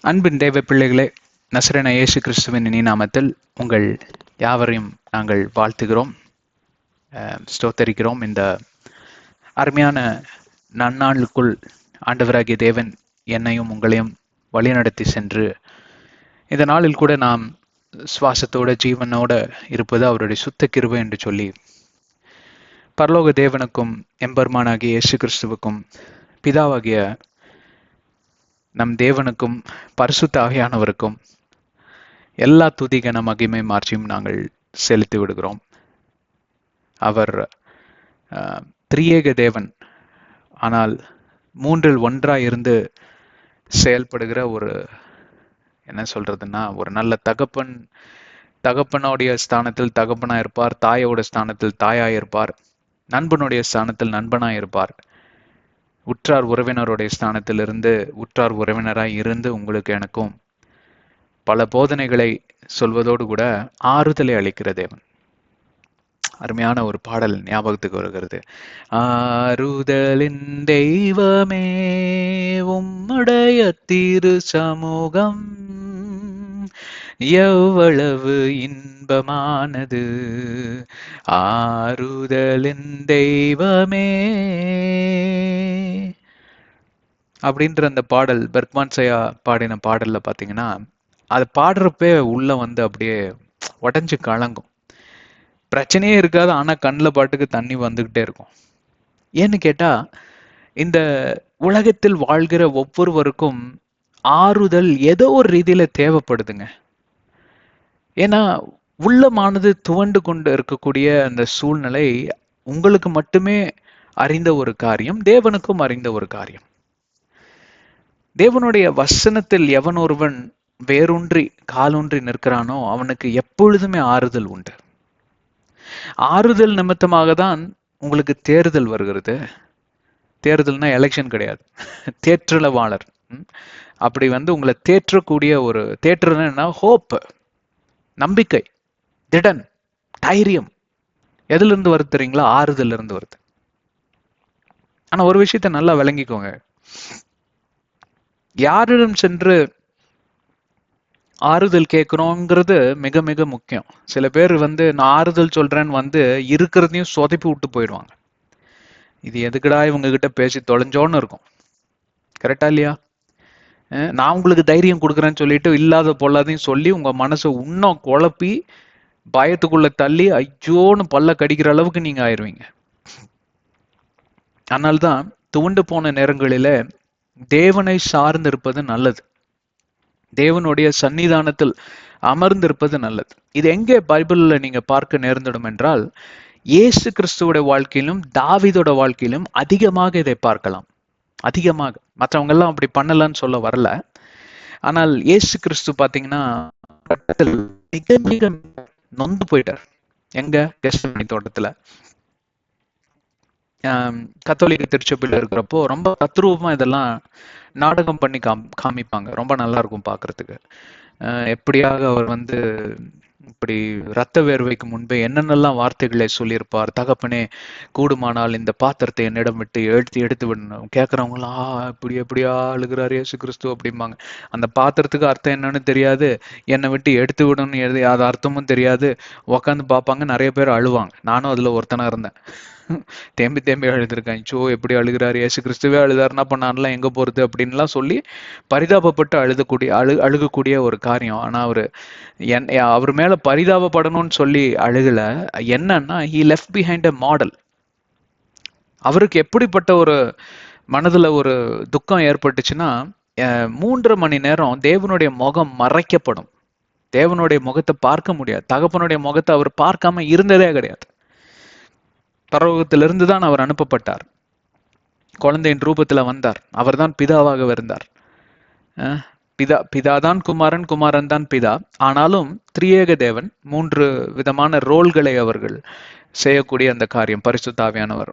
அன்பின் தேவ பிள்ளைகளே, நசரேன இயேசு கிறிஸ்துவின் இனி நாமத்தில் உங்கள் யாவரையும் நாங்கள் வாழ்த்துகிறோம், ஸ்தோத்தரிக்கிறோம். இந்த அருமையான நன்னாளுக்குள் ஆண்டவராகிய தேவன் என்னையும் உங்களையும் வழிநடத்தி சென்று இந்த நாளில் கூட நாம் சுவாசத்தோட ஜீவனோட இருப்பது அவருடைய சுத்த கிருபை என்று சொல்லி பரலோக தேவனுக்கும் எம்பெருமானாகிய இயேசு கிறிஸ்துவுக்கும் பிதாவாகிய நம் தேவனுக்கும் பரிசுத்த ஆவியானவருக்கும் எல்லா துதிகன மகிமை மாற்றியும் நாங்கள் செலுத்தி விடுகிறோம். அவர் திரியேக தேவன், ஆனால் மூன்றில் ஒன்றாய் இருந்து செயல்படுகிற ஒரு என்ன சொல்றதுன்னா ஒரு நல்ல தகப்பனுடைய ஸ்தானத்தில் தகப்பனா இருப்பார், தாயோட ஸ்தானத்தில் தாயாய் இருப்பார், நண்பனுடைய ஸ்தானத்தில் நண்பனாய் இருப்பார், உற்றார் உறவினருடைய ஸ்தானத்திலிருந்து உற்றார் உறவினராய் இருந்து உங்களுக்கு எனக்கும் பல போதனைகளை சொல்வதோடு கூட ஆறுதலை அளிக்கிற தேவன். அருமையான ஒரு பாடல் ஞாபகத்துக்கு வருகிறது. ஆறுதலின் தெய்வமே உம்முடைய திரு சமூகம் எவ்வளவு இன்பமானது, ஆறுதலின் தெய்வமே அப்படின்ற அந்த பாடல் பெர்க்மான் சையா பாடின பாடல்ல பாத்தீங்கன்னா, அது பாடுறப்பே உள்ள வந்து அப்படியே உடஞ்சு கலங்கும். பிரச்சனையே இருக்காது, ஆனா கண்ணில் பாட்டுக்கு தண்ணி வந்துகிட்டே இருக்கும். ஏன்னு கேட்டா, இந்த உலகத்தில் வாழ்கிற ஒவ்வொருவருக்கும் ஆறுதல் ஏதோ ஒரு ரீதியில தேவைப்படுதுங்க. ஏன்னா உள்ளமானது துவண்டு கொண்டு இருக்கக்கூடிய அந்த சூழ்நிலை உங்களுக்கு மட்டுமே அறிந்த ஒரு காரியம், தேவனுக்கும் அறிந்த ஒரு காரியம். தேவனுடைய வசனத்தில் எவன் ஒருவன் வேரூன்றி காலூன்றி நிற்கிறானோ அவனுக்கு எப்பொழுதுமே ஆறுதல் உண்டு. ஆறுதல் நிமித்தமாக தான் உங்களுக்கு தேர்தல் வருகிறது. தேர்தல்னா எலெக்ஷன் கிடையாது, தேற்றளவாளர். அப்படி வந்து உங்களை தேற்றக்கூடிய ஒரு தேற்றன்னா ஹோப், நம்பிக்கை, திடன், தைரியம் எதுல இருந்து வருது தெரியுங்களா? ஆறுதல் இருந்து வருது. ஆனா ஒரு விஷயத்த நல்லா விளங்கிக்கோங்க, யாரிடம் சென்று ஆறுதல் கேட்கிறோங்கிறது மிக மிக முக்கியம். சில பேர் வந்து நான் ஆறுதல் சொல்றேன்னு வந்து இருக்கிறதையும் சொதப்பி விட்டு போயிடுவாங்க. இது எதுக்குடா இவங்க கிட்ட பேசி தொலைஞ்சோன்னு இருக்கும். கரெக்டா இல்லையா? நான் உங்களுக்கு தைரியம் கொடுக்குறேன்னு சொல்லிட்டு இல்லாத பொல்லாதையும் சொல்லி உங்க மனசை இன்னும் குழப்பி பயத்துக்குள்ள தள்ளி ஐயோன்னு பல்ல கடிக்கிற அளவுக்கு நீங்க ஆயிடுவீங்க. அதனால்தான் துவண்டு போன நேரங்களில தேவனை சார்ந்து இருப்பது நல்லது, தேவனுடைய சன்னிதானத்தில் அமர்ந்திருப்பது நல்லது. இது எங்கே பைபிள்ல நீங்க பார்க்க நேர்ந்திடும் என்றால், இயேசு கிறிஸ்துவோட வாழ்க்கையிலும் தாவீதோட வாழ்க்கையிலும் அதிகமாக இதை பார்க்கலாம். அதிகமாக. மற்றவங்க எல்லாம் அப்படி பண்ணலன்னு சொல்ல வரல, ஆனால் இயேசு கிறிஸ்து பாத்தீங்கன்னா மிக மிக நொந்து போயிட்டார். எங்க? கெத்செமனி தோட்டத்துல. கத்தோலிக்க திருச்சபையில் இருக்கிறப்போ ரொம்ப தத்ரூபமா இதெல்லாம் நாடகம் பண்ணி காமிப்பாங்க. ரொம்ப நல்லா இருக்கும் பாக்குறதுக்கு. எப்படியாக அவர் வந்து இப்படி ரத்த வேர்வைக்கு முன்பே என்னென்னலாம் வார்த்தைகளை சொல்லியிருப்பார். தகப்பனே, கூடுமானால் இந்த பாத்திரத்தை என்னிடம் விட்டு எடுத்து விடணும். கேட்கறவங்களாம் இப்படி எப்படியா அழுகிறாரு இயேசு கிறிஸ்து அப்படிம்பாங்க. அந்த பாத்திரத்துக்கு அர்த்தம் என்னன்னு தெரியாது, என்னை விட்டு எடுத்து விடணும் அது அர்த்தமும் தெரியாது. உக்காந்து பார்ப்பாங்க, நிறைய பேர் அழுவாங்க. நானும் அதுல ஒருத்தனா இருந்தேன். தேம்பி தேம்பி அழுதுருக்கேன். சோ எப்படி அழுகிறாரு இயேசு கிறிஸ்துவே அழுதாருன்னா அப்ப நான்லாம் எங்க போறது அப்படின்லாம் சொல்லி பரிதாபப்பட்டு அழுகக்கூடிய ஒரு காரியம். ஆனா அவர் மேல பரிதாபப்படணும்னு சொல்லி அழுகல. என்னன்னா, he left behind a model. அவருக்கு எப்படிப்பட்ட ஒரு மனதுல ஒரு துக்கம் ஏற்பட்டுச்சுன்னா, 3.5 மணி நேரம் தேவனுடைய முகம் மறைக்கப்படும். தேவனுடைய முகத்தை பார்க்க முடியாது. தகப்பனுடைய முகத்தை அவர் பார்க்காம இருந்ததே கிடையாது. பரலோகத்திலிருந்து தான் அவர் அனுப்பப்பட்டார். குழந்தையின் ரூபத்துல வந்தார். அவர் தான் பிதாவாக இருந்தார். பிதாதான் குமாரன், குமாரன் தான் பிதா. ஆனாலும் திரியேக தேவன் 3 விதமான ரோல்களை அவர்கள் செய்யக்கூடிய அந்த காரியம். பரிசுத்த ஆவியானவர்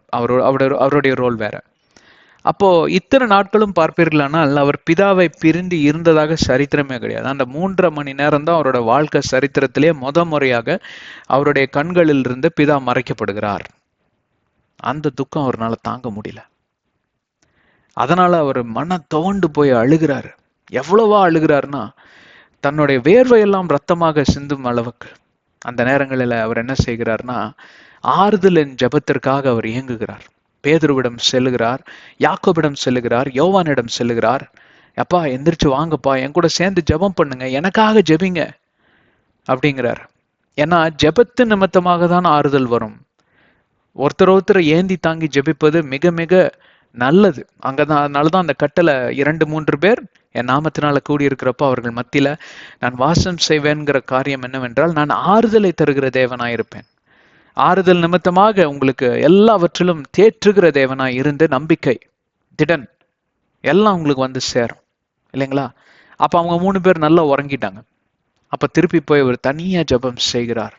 அவருடைய ரோல் வேற. அப்போ இத்தனை நாட்களும் பார்ப்பீர்களானால் அவர் பிதாவை பிரிந்து இருந்ததாக சரித்திரமே கிடையாது. அந்த 3.5 மணி நேரம் தான் அவரோட வாழ்க்கை சரித்திரத்திலே முறையாக அவருடைய கண்களில் இருந்து பிதா மறைக்கப்படுகிறார். அந்த துக்கம் அவரால் தாங்க முடியல. அதனால அவர் மன துவண்டு போய் அழுகிறாரு. எவ்வளவா அழுகிறாருன்னா, தன்னுடைய வேர்வையெல்லாம் ரத்தமாக சிந்தும் அளவுக்கு அந்த நேரங்களில் அவர் என்ன செய்கிறார்னா, ஆறுதலின் ஜெபத்திற்காக அவர் இயங்குகிறார். பேதுருவிடம் செல்லுகிறார், யாக்கோபிடம் செல்லுகிறார், யோவானிடம் செல்லுகிறார். அப்பா எந்திரிச்சு வாங்கப்பா, என் கூட சேர்ந்து ஜெபம் பண்ணுங்க, எனக்காக ஜெபிங்க அப்படிங்கிறார். ஏன்னா ஜெபத்து நிமித்தமாக தான் ஆறுதல் வரும். ஒருத்தர் ஏந்தி தாங்கி ஜெபிப்பது மிக மிக நல்லது. அங்கதான், அதனாலதான் அந்த கட்டளை 2-3 பேர் என் நாமத்தினால கூடியிருக்கிறப்போ அவர்கள் மத்தியில நான் வாசம் செய்வேன்கிற காரியம் என்னவென்றால், நான் ஆறுதலை தருகிற தேவனாயிருப்பேன். ஆறுதல் நிமித்தமாக உங்களுக்கு எல்லாவற்றிலும் தேற்றுகிற தேவனாய் இருந்து நம்பிக்கை, திடன் எல்லாம் உங்களுக்கு வந்து சேரும் இல்லைங்களா? அப்ப அவங்க 3 பேர் நல்லா உறங்கிட்டாங்க. அப்ப திருப்பி போய் அவர் தனியா ஜெபம் செய்கிறார்.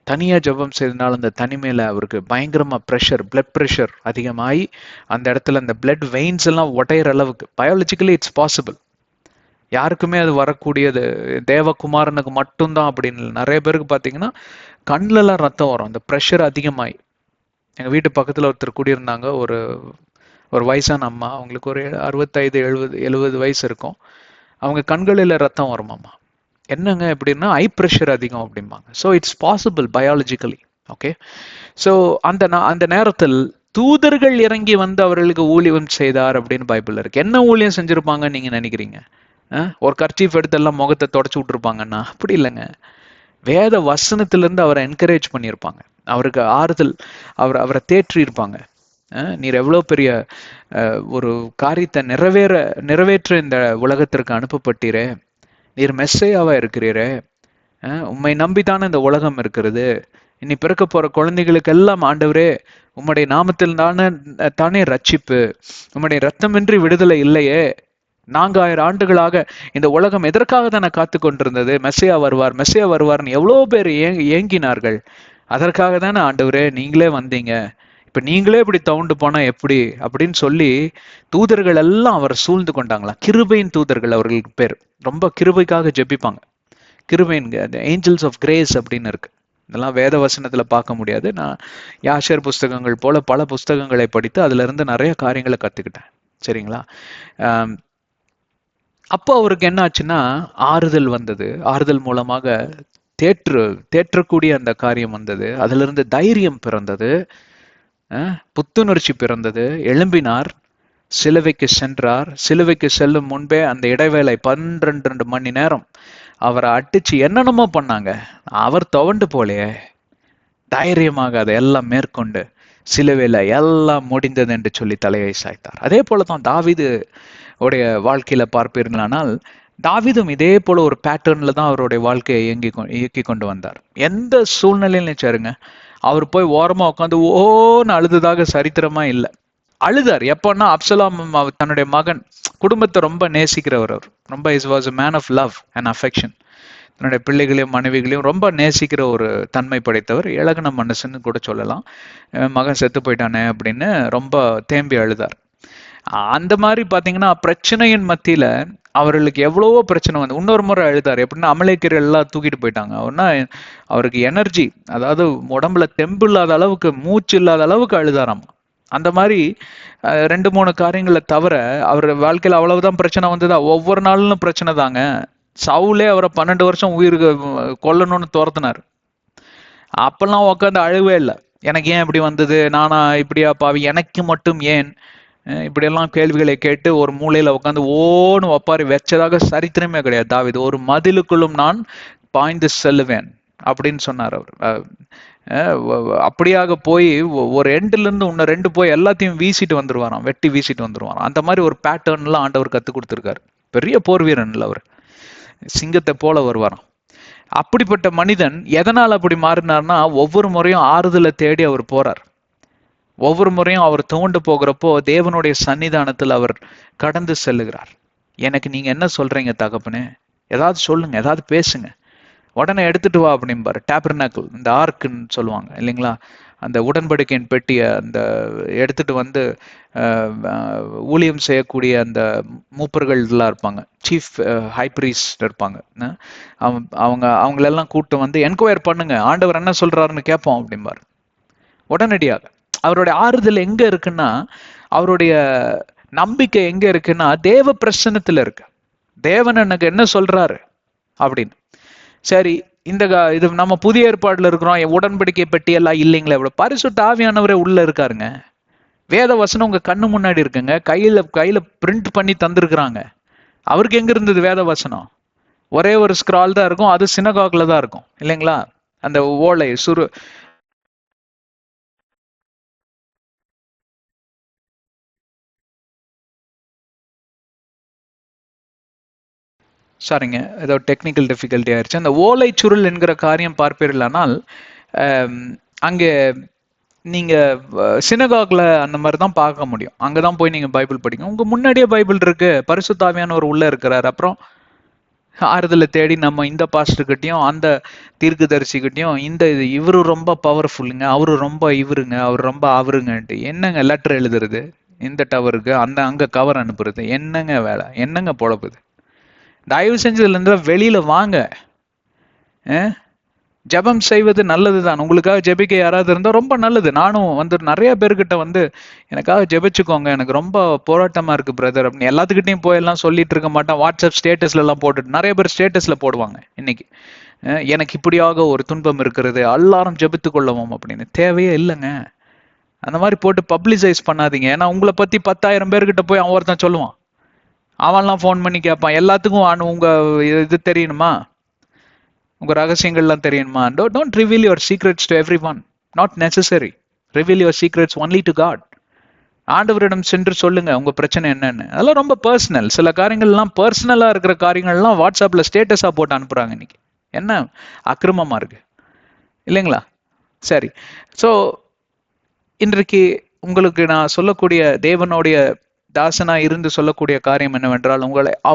தனியா ஜெபம் செய்தனால அந்த தனிமையில அவருக்கு பயங்கரமா ப்ரெஷர், பிளட் ப்ரெஷர் அதிகமாகி அந்த இடத்துல அந்த பிளட் வெயின்ஸ் எல்லாம் உடையிற அளவுக்கு, பயாலஜிக்கலி இட்ஸ் பாசிபிள், யாருக்குமே அது வரக்கூடியது, தேவகுமாரனுக்கு மட்டும்தான் அப்படின்னு இல்லை. நிறைய பேருக்கு பார்த்தீங்கன்னா கண்ணுலலாம் ரத்தம் வரும், அந்த ப்ரெஷர் அதிகமாகி. எங்கள் வீட்டு பக்கத்தில் ஒருத்தர் கூடியிருந்தாங்க, ஒரு ஒரு வயசான அம்மா, அவங்களுக்கு ஒரு 65-70 வயசு இருக்கும். அவங்க கண்களில் ரத்தம் வருமாம்மா. என்னங்க எப்படின்னா ஐ ப்ரெஷர் அதிகம் அப்படிம்பாங்க. So it's possible biologically. Okay, so அந்த நேரத்தில் தூதர்கள் இறங்கி வந்து அவர்களுக்கு ஊழியம் செய்தார் அப்படின்னு பைபிள் இருக்கு. என்ன ஊழியம் செஞ்சிருப்பாங்கன்னு நீங்க நினைக்கிறீங்க? ஒரு கர்ச்சீஃப் எடுத்து எல்லாம் முகத்தை தொடச்சு விட்டுருப்பாங்கன்னா அப்படி இல்லைங்க. வேத வசனத்திலிருந்து அவரை என்கரேஜ் பண்ணியிருப்பாங்க, அவருக்கு ஆறுதல், அவரை தேற்றி இருப்பாங்க. நீர் எவ்வளவு பெரிய ஒரு காரியத்தை நிறைவேற்ற இந்த உலகத்திற்கு அனுப்பப்பட்டீரே, நீர் மெஸ்ஸையாவா இருக்கிறீரே, உம்மை நம்பித்தானே இந்த உலகம் இருக்கிறது, இனி பிறக்க போற குழந்தைகளுக்கு எல்லாம் ஆண்டவரே உம்முடைய நாமத்தில் தானே ரட்சிப்பு, உம்முடைய ரத்தமின்றி விடுதலை இல்லையே, 4000 ஆண்டுகளாக இந்த உலகம் எதற்காக தானே காத்து கொண்டிருந்தது, மெஸ்ஸையா வருவார் மெஸ்ஸையா வருவார்னு எவ்வளோ பேர் ஏங்கினார்கள். அதற்காக தானே ஆண்டவரே நீங்களே வந்தீங்க, இப்ப நீங்களே இப்படி தவுண்டு போனா எப்படி அப்படின்னு சொல்லி தூதர்கள் எல்லாம் அவர் சூழ்ந்து கொண்டாங்களாம். கிருபையின் தூதர்கள் அவர்களுக்கு பேர். ரொம்ப கிருபைக்காக ஜெபிப்பாங்க. கிருபையின் ஏஞ்சல்ஸ் ஆஃப் கிரேஸ் அப்படின்னு இருக்கு. இதெல்லாம் வேத வசனத்துல பார்க்க முடியாது. நான் யாஷர் புஸ்தகங்கள் போல பல புஸ்தகங்களை படித்து அதுல இருந்து நிறைய காரியங்களை கத்துக்கிட்டேன். சரிங்களா? அப்போ அவருக்கு என்ன ஆச்சுன்னா ஆறுதல் வந்தது. ஆறுதல் மூலமாக தேற்றக்கூடிய அந்த காரியம் வந்தது. அதுல இருந்து தைரியம் பிறந்தது, புத்துணர்ச்சி பிறந்தது. எழும்பினார், சிலுவைக்கு சென்றார். சிலுவைக்கு செல்லும் முன்பே அந்த இடைவேளை 12 மணி நேரம் அவரை அடிச்சு என்னென்னமோ பண்ணாங்க. அவர் துவண்டு போலையே, தைரியமாக அதை எல்லாம் மேற்கொண்டு சிலுவையில எல்லாம் முடிந்தது என்று சொல்லி தலையை சாய்த்தார். அதே போலதான் தாவீது உடைய வாழ்க்கையில பார்ப்பீர்களானால், தாவீதும் இதே போல ஒரு பேட்டர்ன்ல தான் அவருடைய வாழ்க்கையை இயக்கி கொண்டு வந்தார். எந்த சூழ்நிலையிலும் சரிங்க, அவர் போய் ஓரமா உட்காந்து ஓன்னு அழுததாக சரித்திரமா இல்லை. அழுதார் எப்பன்னா, அப்சலாம் தன்னுடைய மகன், குடும்பத்தை ரொம்ப நேசிக்கிறவர். அவர் ரொம்ப was a man of love and affection. தன்னுடைய பிள்ளைகளையும் மனைவிகளையும் ரொம்ப நேசிக்கிற ஒரு தன்மை படைத்தவர். இலகுன மனுஷன்னு கூட சொல்லலாம். மகன் செத்து போயிட்டானே அப்படின்னு ரொம்ப தேம்பி அழுதார். அந்த மாதிரி பாத்தீங்கன்னா பிரச்சனையின் மத்தியில அவர்களுக்கு எவ்வளவோ பிரச்சனை வந்து இன்னொரு முறை அழுதார். எப்படின்னா அமலேக்கீரர் எல்லாம் தூக்கிட்டு போயிட்டாங்க. அவர்னா அவருக்கு எனர்ஜி, அதாவது உடம்புல தெம்பு இல்லாத அளவுக்கு, மூச்சு இல்லாத அளவுக்கு அழுதாராம். அந்த மாதிரி 2-3 காரியங்களை தவிர அவர் வாழ்க்கையில அவ்வளவுதான் பிரச்சனை வந்ததா? ஒவ்வொரு நாளும் பிரச்சனை தாங்க. சவுலே அவரை 12 வருஷம் உயிருக்கு கொல்லணும்னு துரத்தினார். அப்பெல்லாம் உட்காந்து அழுவே இல்லை. எனக்கு ஏன் இப்படி வந்தது, நானா இப்படியா பாவி, எனக்கு மட்டும் ஏன், இப்படியெல்லாம் கேள்விகளை கேட்டு ஒரு மூலையில உட்காந்து ஓன்னு ஒப்பாரி வச்சதாக சரித்திரமே கிடையாது. தாவீது ஒரு மதிலுக்குள்ளும் நான் பாய்ந்து செல்லுவேன் அப்படின்னு சொன்னார் அவர். அப்படியாக போய் ஒரு எண்டுல இருந்து இன்னும் 2 போய் எல்லாத்தையும் வீசிட்டு வந்துருவாராம், வெட்டி வீசிட்டு வந்துருவாராம். அந்த மாதிரி ஒரு பேட்டர்ன்லாம் ஆண்டவர் கத்து கொடுத்துருக்காரு. பெரிய போர் வீரன் இல்லை அவர், சிங்கத்தை போல வருவாராம். அப்படிப்பட்ட மனிதன் எதனால் அப்படி மாறினார்னா, ஒவ்வொரு முறையும் ஆறுதலை தேடி அவர் போறார். ஒவ்வொரு முறையும் அவர் தோண்டு போகிறப்போ தேவனுடைய சன்னிதானத்தில் அவர் கடந்து செல்லுகிறார். எனக்கு நீங்க என்ன சொல்றீங்க தகப்பனே, ஏதாவது சொல்லுங்க, ஏதாவது பேசுங்க, உடனே எடுத்துட்டு வா அப்படிம்பாரு. டேபர்னாக்கிள், இந்த ஆர்க்குன்னு சொல்லுவாங்க இல்லைங்களா, அந்த உடன்படிக்கையின் பெட்டியை அந்த எடுத்துட்டு வந்து ஊழியம் செய்யக்கூடிய அந்த மூப்பர்கள் எல்லாம் இருப்பாங்க, சீஃப் ஹை பிரீஸ்ட் இருப்பாங்க. அவங்களெல்லாம் கூப்பிட்டு வந்து என்கொயர் பண்ணுங்க, ஆண்டவர் என்ன சொல்றாருன்னு கேட்போம் அப்படிம்பாரு. உடனடியாக அவருடைய ஆறுதல் எங்க இருக்குன்னா, அவருடைய நம்பிக்கை எங்க இருக்குன்னா தேவ பிரசன்னத்துல இருக்கு. தேவன் எனக்கு என்ன சொல்றாரு அப்படின்னு. சரி, இது நம்ம புதிய ஏற்பாடுல இருக்கிறோம், உடன்படிக்கை பெட்டி எல்லாம் இல்லைங்களா? இவ்வளவு பரிசுத்த ஆவியானவரே உள்ள இருக்காருங்க. வேத வசனம் உங்க கண்ணு முன்னாடி இருக்குங்க. கையில பிரிண்ட் பண்ணி தந்திருக்கிறாங்க. அவருக்கு எங்க இருந்தது வேத வசனம்? ஒரே ஒரு ஸ்கிரால் தான் இருக்கும், அது சினகாக்ல தான் இருக்கும் இல்லைங்களா? அந்த ஓலை சுரு சாரிங்க, ஏதோ டெக்னிக்கல் டிஃபிகல்ட்டி ஆயிடுச்சு. அந்த ஓலை சுருள் என்கிற காரியம் பார்ப்பீர்களானால், அங்கே நீங்க சினகாக்ல அந்த மாதிரி தான் பார்க்க முடியும். அங்கதான் போய் நீங்க பைபிள் படிக்கணும். உங்க முன்னாடியே பைபிள் இருக்கு, பரிசுத்தாவியானவர் உள்ள இருக்கிறார். அப்புறம் ஆறுதலை தேடி நம்ம இந்த பாஸ்டர்கிட்டையும் அந்த தீர்க்கதரிசிகிட்டையும் இவரு ரொம்ப பவர்ஃபுல்லுங்க, அவரு ரொம்ப இவருங்க, அவர் ரொம்ப அவருங்கன்ட்டு என்னங்க லெட்டர் எழுதுறது, இந்த டவருக்கு அங்க கவர் அனுப்புறது, என்னங்க வேலை, என்னங்க பொழப்புது? தயவு செஞ்சு இதுல இருந்து வெளியில வாங்க. ஜெபம் செய்வது நல்லதுதான். உங்களுக்காக ஜெபிக்க யாராவது இருந்தா ரொம்ப நல்லது. நானும் வந்து நிறைய பேர்கிட்ட வந்து எனக்காக ஜெபிச்சுக்கோங்க, எனக்கு ரொம்ப போராட்டமா இருக்கு பிரதர் அப்படின்னு எல்லாத்துக்கிட்டையும் போய் எல்லாம் சொல்லிட்டு இருக்க மாட்டேன். வாட்ஸ்அப் ஸ்டேட்டஸ்ல எல்லாம் போட்டுட்டு நிறைய பேர் ஸ்டேட்டஸ்ல போடுவாங்க இன்னைக்கு, எனக்கு இப்படியாக ஒரு துன்பம் இருக்கிறது, எல்லாரும் ஜெபித்து கொள்ளவும் அப்படின்னு. தேவையே இல்லைங்க. அந்த மாதிரி போட்டு பப்ளிசைஸ் பண்ணாதீங்க. ஏன்னா உங்களை பத்தி 10,000 பேர்கிட்ட போய் அவன் ஒருத்தன் சொல்லுவான், அவன்லாம் ஃபோன் பண்ணி கேட்பான், எல்லாத்துக்கும் உங்க இது தெரியணுமா, உங்க ரகசியங்கள்லாம் தெரியணுமா? Don't reveal your secrets to everyone. Not necessary. Reveal your secrets only to God. ஆண்டவரிடம் சென்று சொல்லுங்க உங்க பிரச்சனை என்னன்னு. அதெல்லாம் ரொம்ப பர்சனல். சில காரியங்கள்லாம் பர்சனலா இருக்கிற காரியங்கள்லாம் வாட்ஸ்அப்ல ஸ்டேட்டஸா போட்டு அனுப்புறாங்க இன்னைக்கு. என்ன அக்கிரமமா இருக்கு இல்லைங்களா? சரி, ஸோ இன்றைக்கு உங்களுக்கு நான் சொல்லக்கூடிய, தேவனுடைய தாசனா இருந்து சொல்லக்கூடிய காரியம் என்னவென்றால்,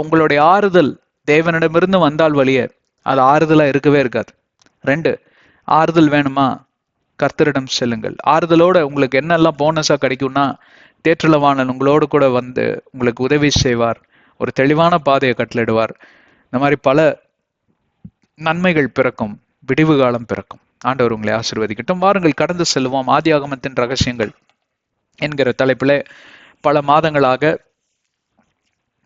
உங்களுடைய ஆறுதல் தேவனிடமிருந்து வந்தால் வழிய அது ஆறுதலா இருக்கவே இருக்காது. 2, ஆறுதல் வேணுமா, கர்த்தரிடம் செல்லுங்கள். ஆறுதலோட உங்களுக்கு என்னெல்லாம் போனஸா கிடைக்கும்னா, தேற்றலவாணன் உங்களோடு கூட வந்து உங்களுக்கு உதவி செய்வார், ஒரு தெளிவான பாதையை கட்டளிடுவார். இந்த மாதிரி பல நன்மைகள் பிறக்கும், விடிவு காலம் பிறக்கும். ஆண்டவர் உங்களை ஆசீர்வதிக்கட்டும். வாருங்கள் கடந்து செல்வோம். ஆதியாகமத்தின் ரகசியங்கள் என்கிற தலைப்பில் பல மாதங்களாக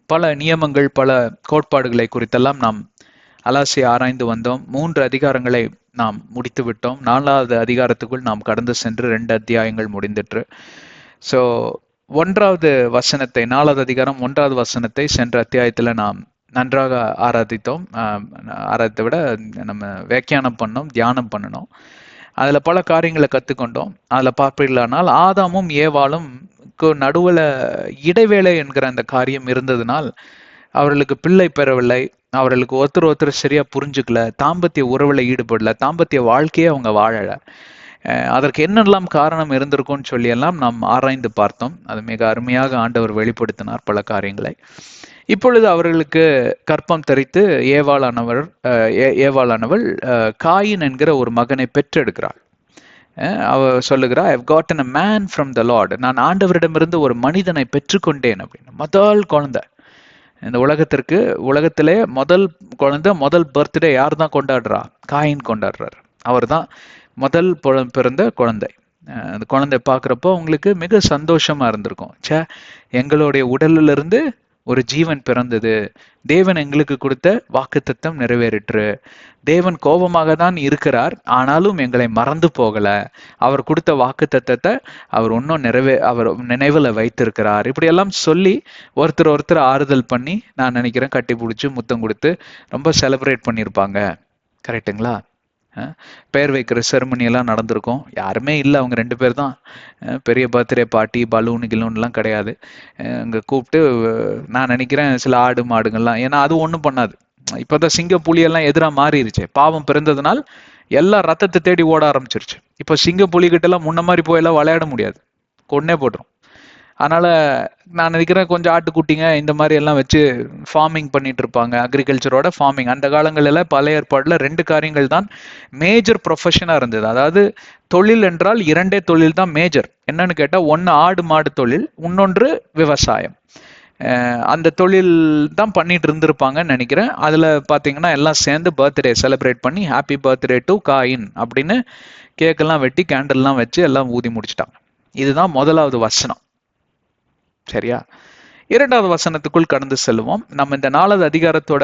பல நியமங்கள், பல கோட்பாடுகளை குறித்தெல்லாம் நாம் அலாசி ஆராய்ந்து வந்தோம். 3 அதிகாரங்களை நாம் முடித்து விட்டோம். 4வது அதிகாரத்துக்குள் நாம் கடந்து சென்று 2 அத்தியாயங்கள் முடிந்துற்று. ஸோ 1வது வசனத்தை, 4வது அதிகாரம் 1வது வசனத்தை சென்ற அத்தியாயத்தில் நாம் நன்றாக ஆராதித்தோம். ஆராய்த்தை விட நம்ம வியாக்கியானம் பண்ணோம், தியானம் பண்ணணும். அதில் பல காரியங்களை கற்றுக்கொண்டோம். அதில் பார்ப்பீர்களானால் ஆதாமும் ஏவாளும் நடுவில் இடைவேளை என்கிற அந்த காரியம் இருந்ததுனால் அவர்களுக்கு பிள்ளை பெறவில்லை, அவர்களுக்கு ஒருத்தர் சரியா புரிஞ்சுக்கல, தாம்பத்திய உறவுல ஈடுபடல, தாம்பத்திய வாழ்க்கையே அவங்க வாழல. அதற்கு என்னெல்லாம் காரணம் இருந்திருக்கும்னு சொல்லி எல்லாம் நாம் ஆராய்ந்து பார்த்தோம். அது மிக அருமையாக ஆண்டவர் வெளிப்படுத்தினார் பல காரியங்களை. இப்பொழுது அவர்களுக்கு கற்பம் தரித்து ஏவாளானவள் காயின் என்கிற ஒரு மகனை பெற்றெடுக்கிறாள். அவ சொல்லுகிறா, I have gotten a man from the Lord. நான் ஆண்டவரிடமிருந்து ஒரு மனிதனை பெற்றுக்கொண்டேன் அப்படின்னு. முதல் குழந்தை இந்த உலகத்திலே முதல் குழந்தை, முதல் பர்த்டே யார் தான் கொண்டாடுறா? காயின் கொண்டாடுறார். அவர் தான் முதல் பிறந்த குழந்தை. அந்த குழந்தை பார்க்குறப்போ உங்களுக்கு மிக சந்தோஷமா இருந்திருக்கும். எங்களுடைய உடல்ல இருந்து ஒரு ஜீவன் பிறந்தது, தேவன் எங்களுக்கு கொடுத்த வாக்குத்தத்தம் நிறைவேறிற்று, தேவன் கோபமாக தான் இருக்கிறார் ஆனாலும் எங்களை மறந்து போகல, அவர் கொடுத்த வாக்குத்தத்தத்தை அவர் இன்னும் அவர் நினைவுல வைத்திருக்கிறார். இப்படியெல்லாம் சொல்லி ஒருத்தர் ஆறுதல் பண்ணி, நான் நினைக்கிறேன் கட்டி பிடிச்சி முத்தம் கொடுத்து ரொம்ப செலிப்ரேட் பண்ணியிருப்பாங்க. கரெக்டுங்களா? பெயர் வைக்கிற செரமனி எல்லாம் நடந்திருக்கும். யாருமே இல்லை, அவங்க 2 பேர் தான். பெரிய பர்த்டே பார்ட்டி, பலூன் கிலூன்லாம் கிடையாது. அங்கே கூப்பிட்டு நான் நினைக்கிறேன் சில ஆடு மாடுங்கள்லாம், ஏன்னா அது ஒன்றும் பண்ணாது. இப்போதான் சிங்க புலியெல்லாம் எதிராக மாறிடுச்சு. பாவம் பிறந்ததுனால் எல்லாம் ரத்தத்தை தேடி ஓட ஆரம்பிச்சிருச்சு. இப்போ சிங்க புலிகிட்ட எல்லாம் முன்ன மாதிரி போயெல்லாம் விளையாட முடியாது, கொன்னே போட்டுரும். அதனால நான் நினைக்கிறேன் கொஞ்சம் ஆட்டுக்குட்டிங்க இந்த மாதிரி எல்லாம் வச்சு ஃபார்மிங் பண்ணிட்டு இருப்பாங்க. அக்ரிகல்ச்சரோட ஃபார்மிங் அந்த காலங்களில் பல ஏற்பாடுல 2 காரியங்கள் தான் மேஜர் ப்ரொஃபஷனா இருந்தது. அதாவது தொழில் என்றால் 2 தொழில் தான் மேஜர். என்னன்னு கேட்டா, ஒன்று ஆடு மாடு தொழில், இன்னொன்று விவசாயம். அந்த தொழில் தான் பண்ணிட்டு இருந்திருப்பாங்கன்னு நினைக்கிறேன். அதுல பாத்தீங்கன்னா எல்லாம் சேர்ந்து பர்த்டே செலிப்ரேட் பண்ணி ஹாப்பி பர்த்டே டு காயின் அப்படின்னு கேக்கெல்லாம் வெட்டி கேண்டல்லாம் வச்சு எல்லாம் ஊதி முடிச்சிட்டாங்க. இதுதான் முதலாவது வசனம். சரியா? 2வது வசனத்துக்குள் கடந்து செல்வோம். நம்ம இந்த 4வது அதிகாரத்தோட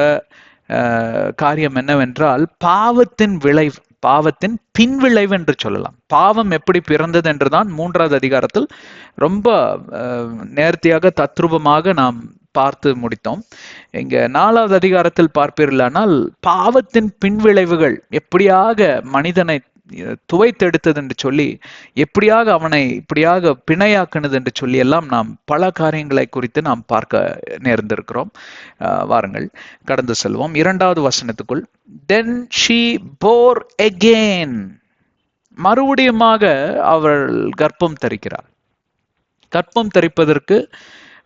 காரியம் என்னவென்றால், பாவத்தின் விளைவு, பாவத்தின் பின்விளைவு என்று சொல்லலாம். பாவம் எப்படி பிறந்தது என்றுதான் 3வது அதிகாரத்தில் ரொம்ப நேர்த்தியாக தத்ரூபமாக நாம் பார்த்து முடித்தோம். இங்க 4வது அதிகாரத்தில் பார்ப்பீர்களானால், பாவத்தின் பின்விளைவுகள் எப்படியாக மனிதனை துவைத்தெடுத்தது என்று சொல்லி, எப்படியாக அவனை இப்படியாக பிணையாக்குனது என்று சொல்லி எல்லாம் நாம் பல காரியங்களை குறித்து நாம் பார்க்க நேர்ந்திருக்கிறோம். வாருங்கள் கடந்து செல்வோம் 2வது வசனத்துக்குள். Then she bore again. மறுபடியுமாக அவள் கர்ப்பம் தரிக்கிறாள். கர்ப்பம் தரிப்பதற்கு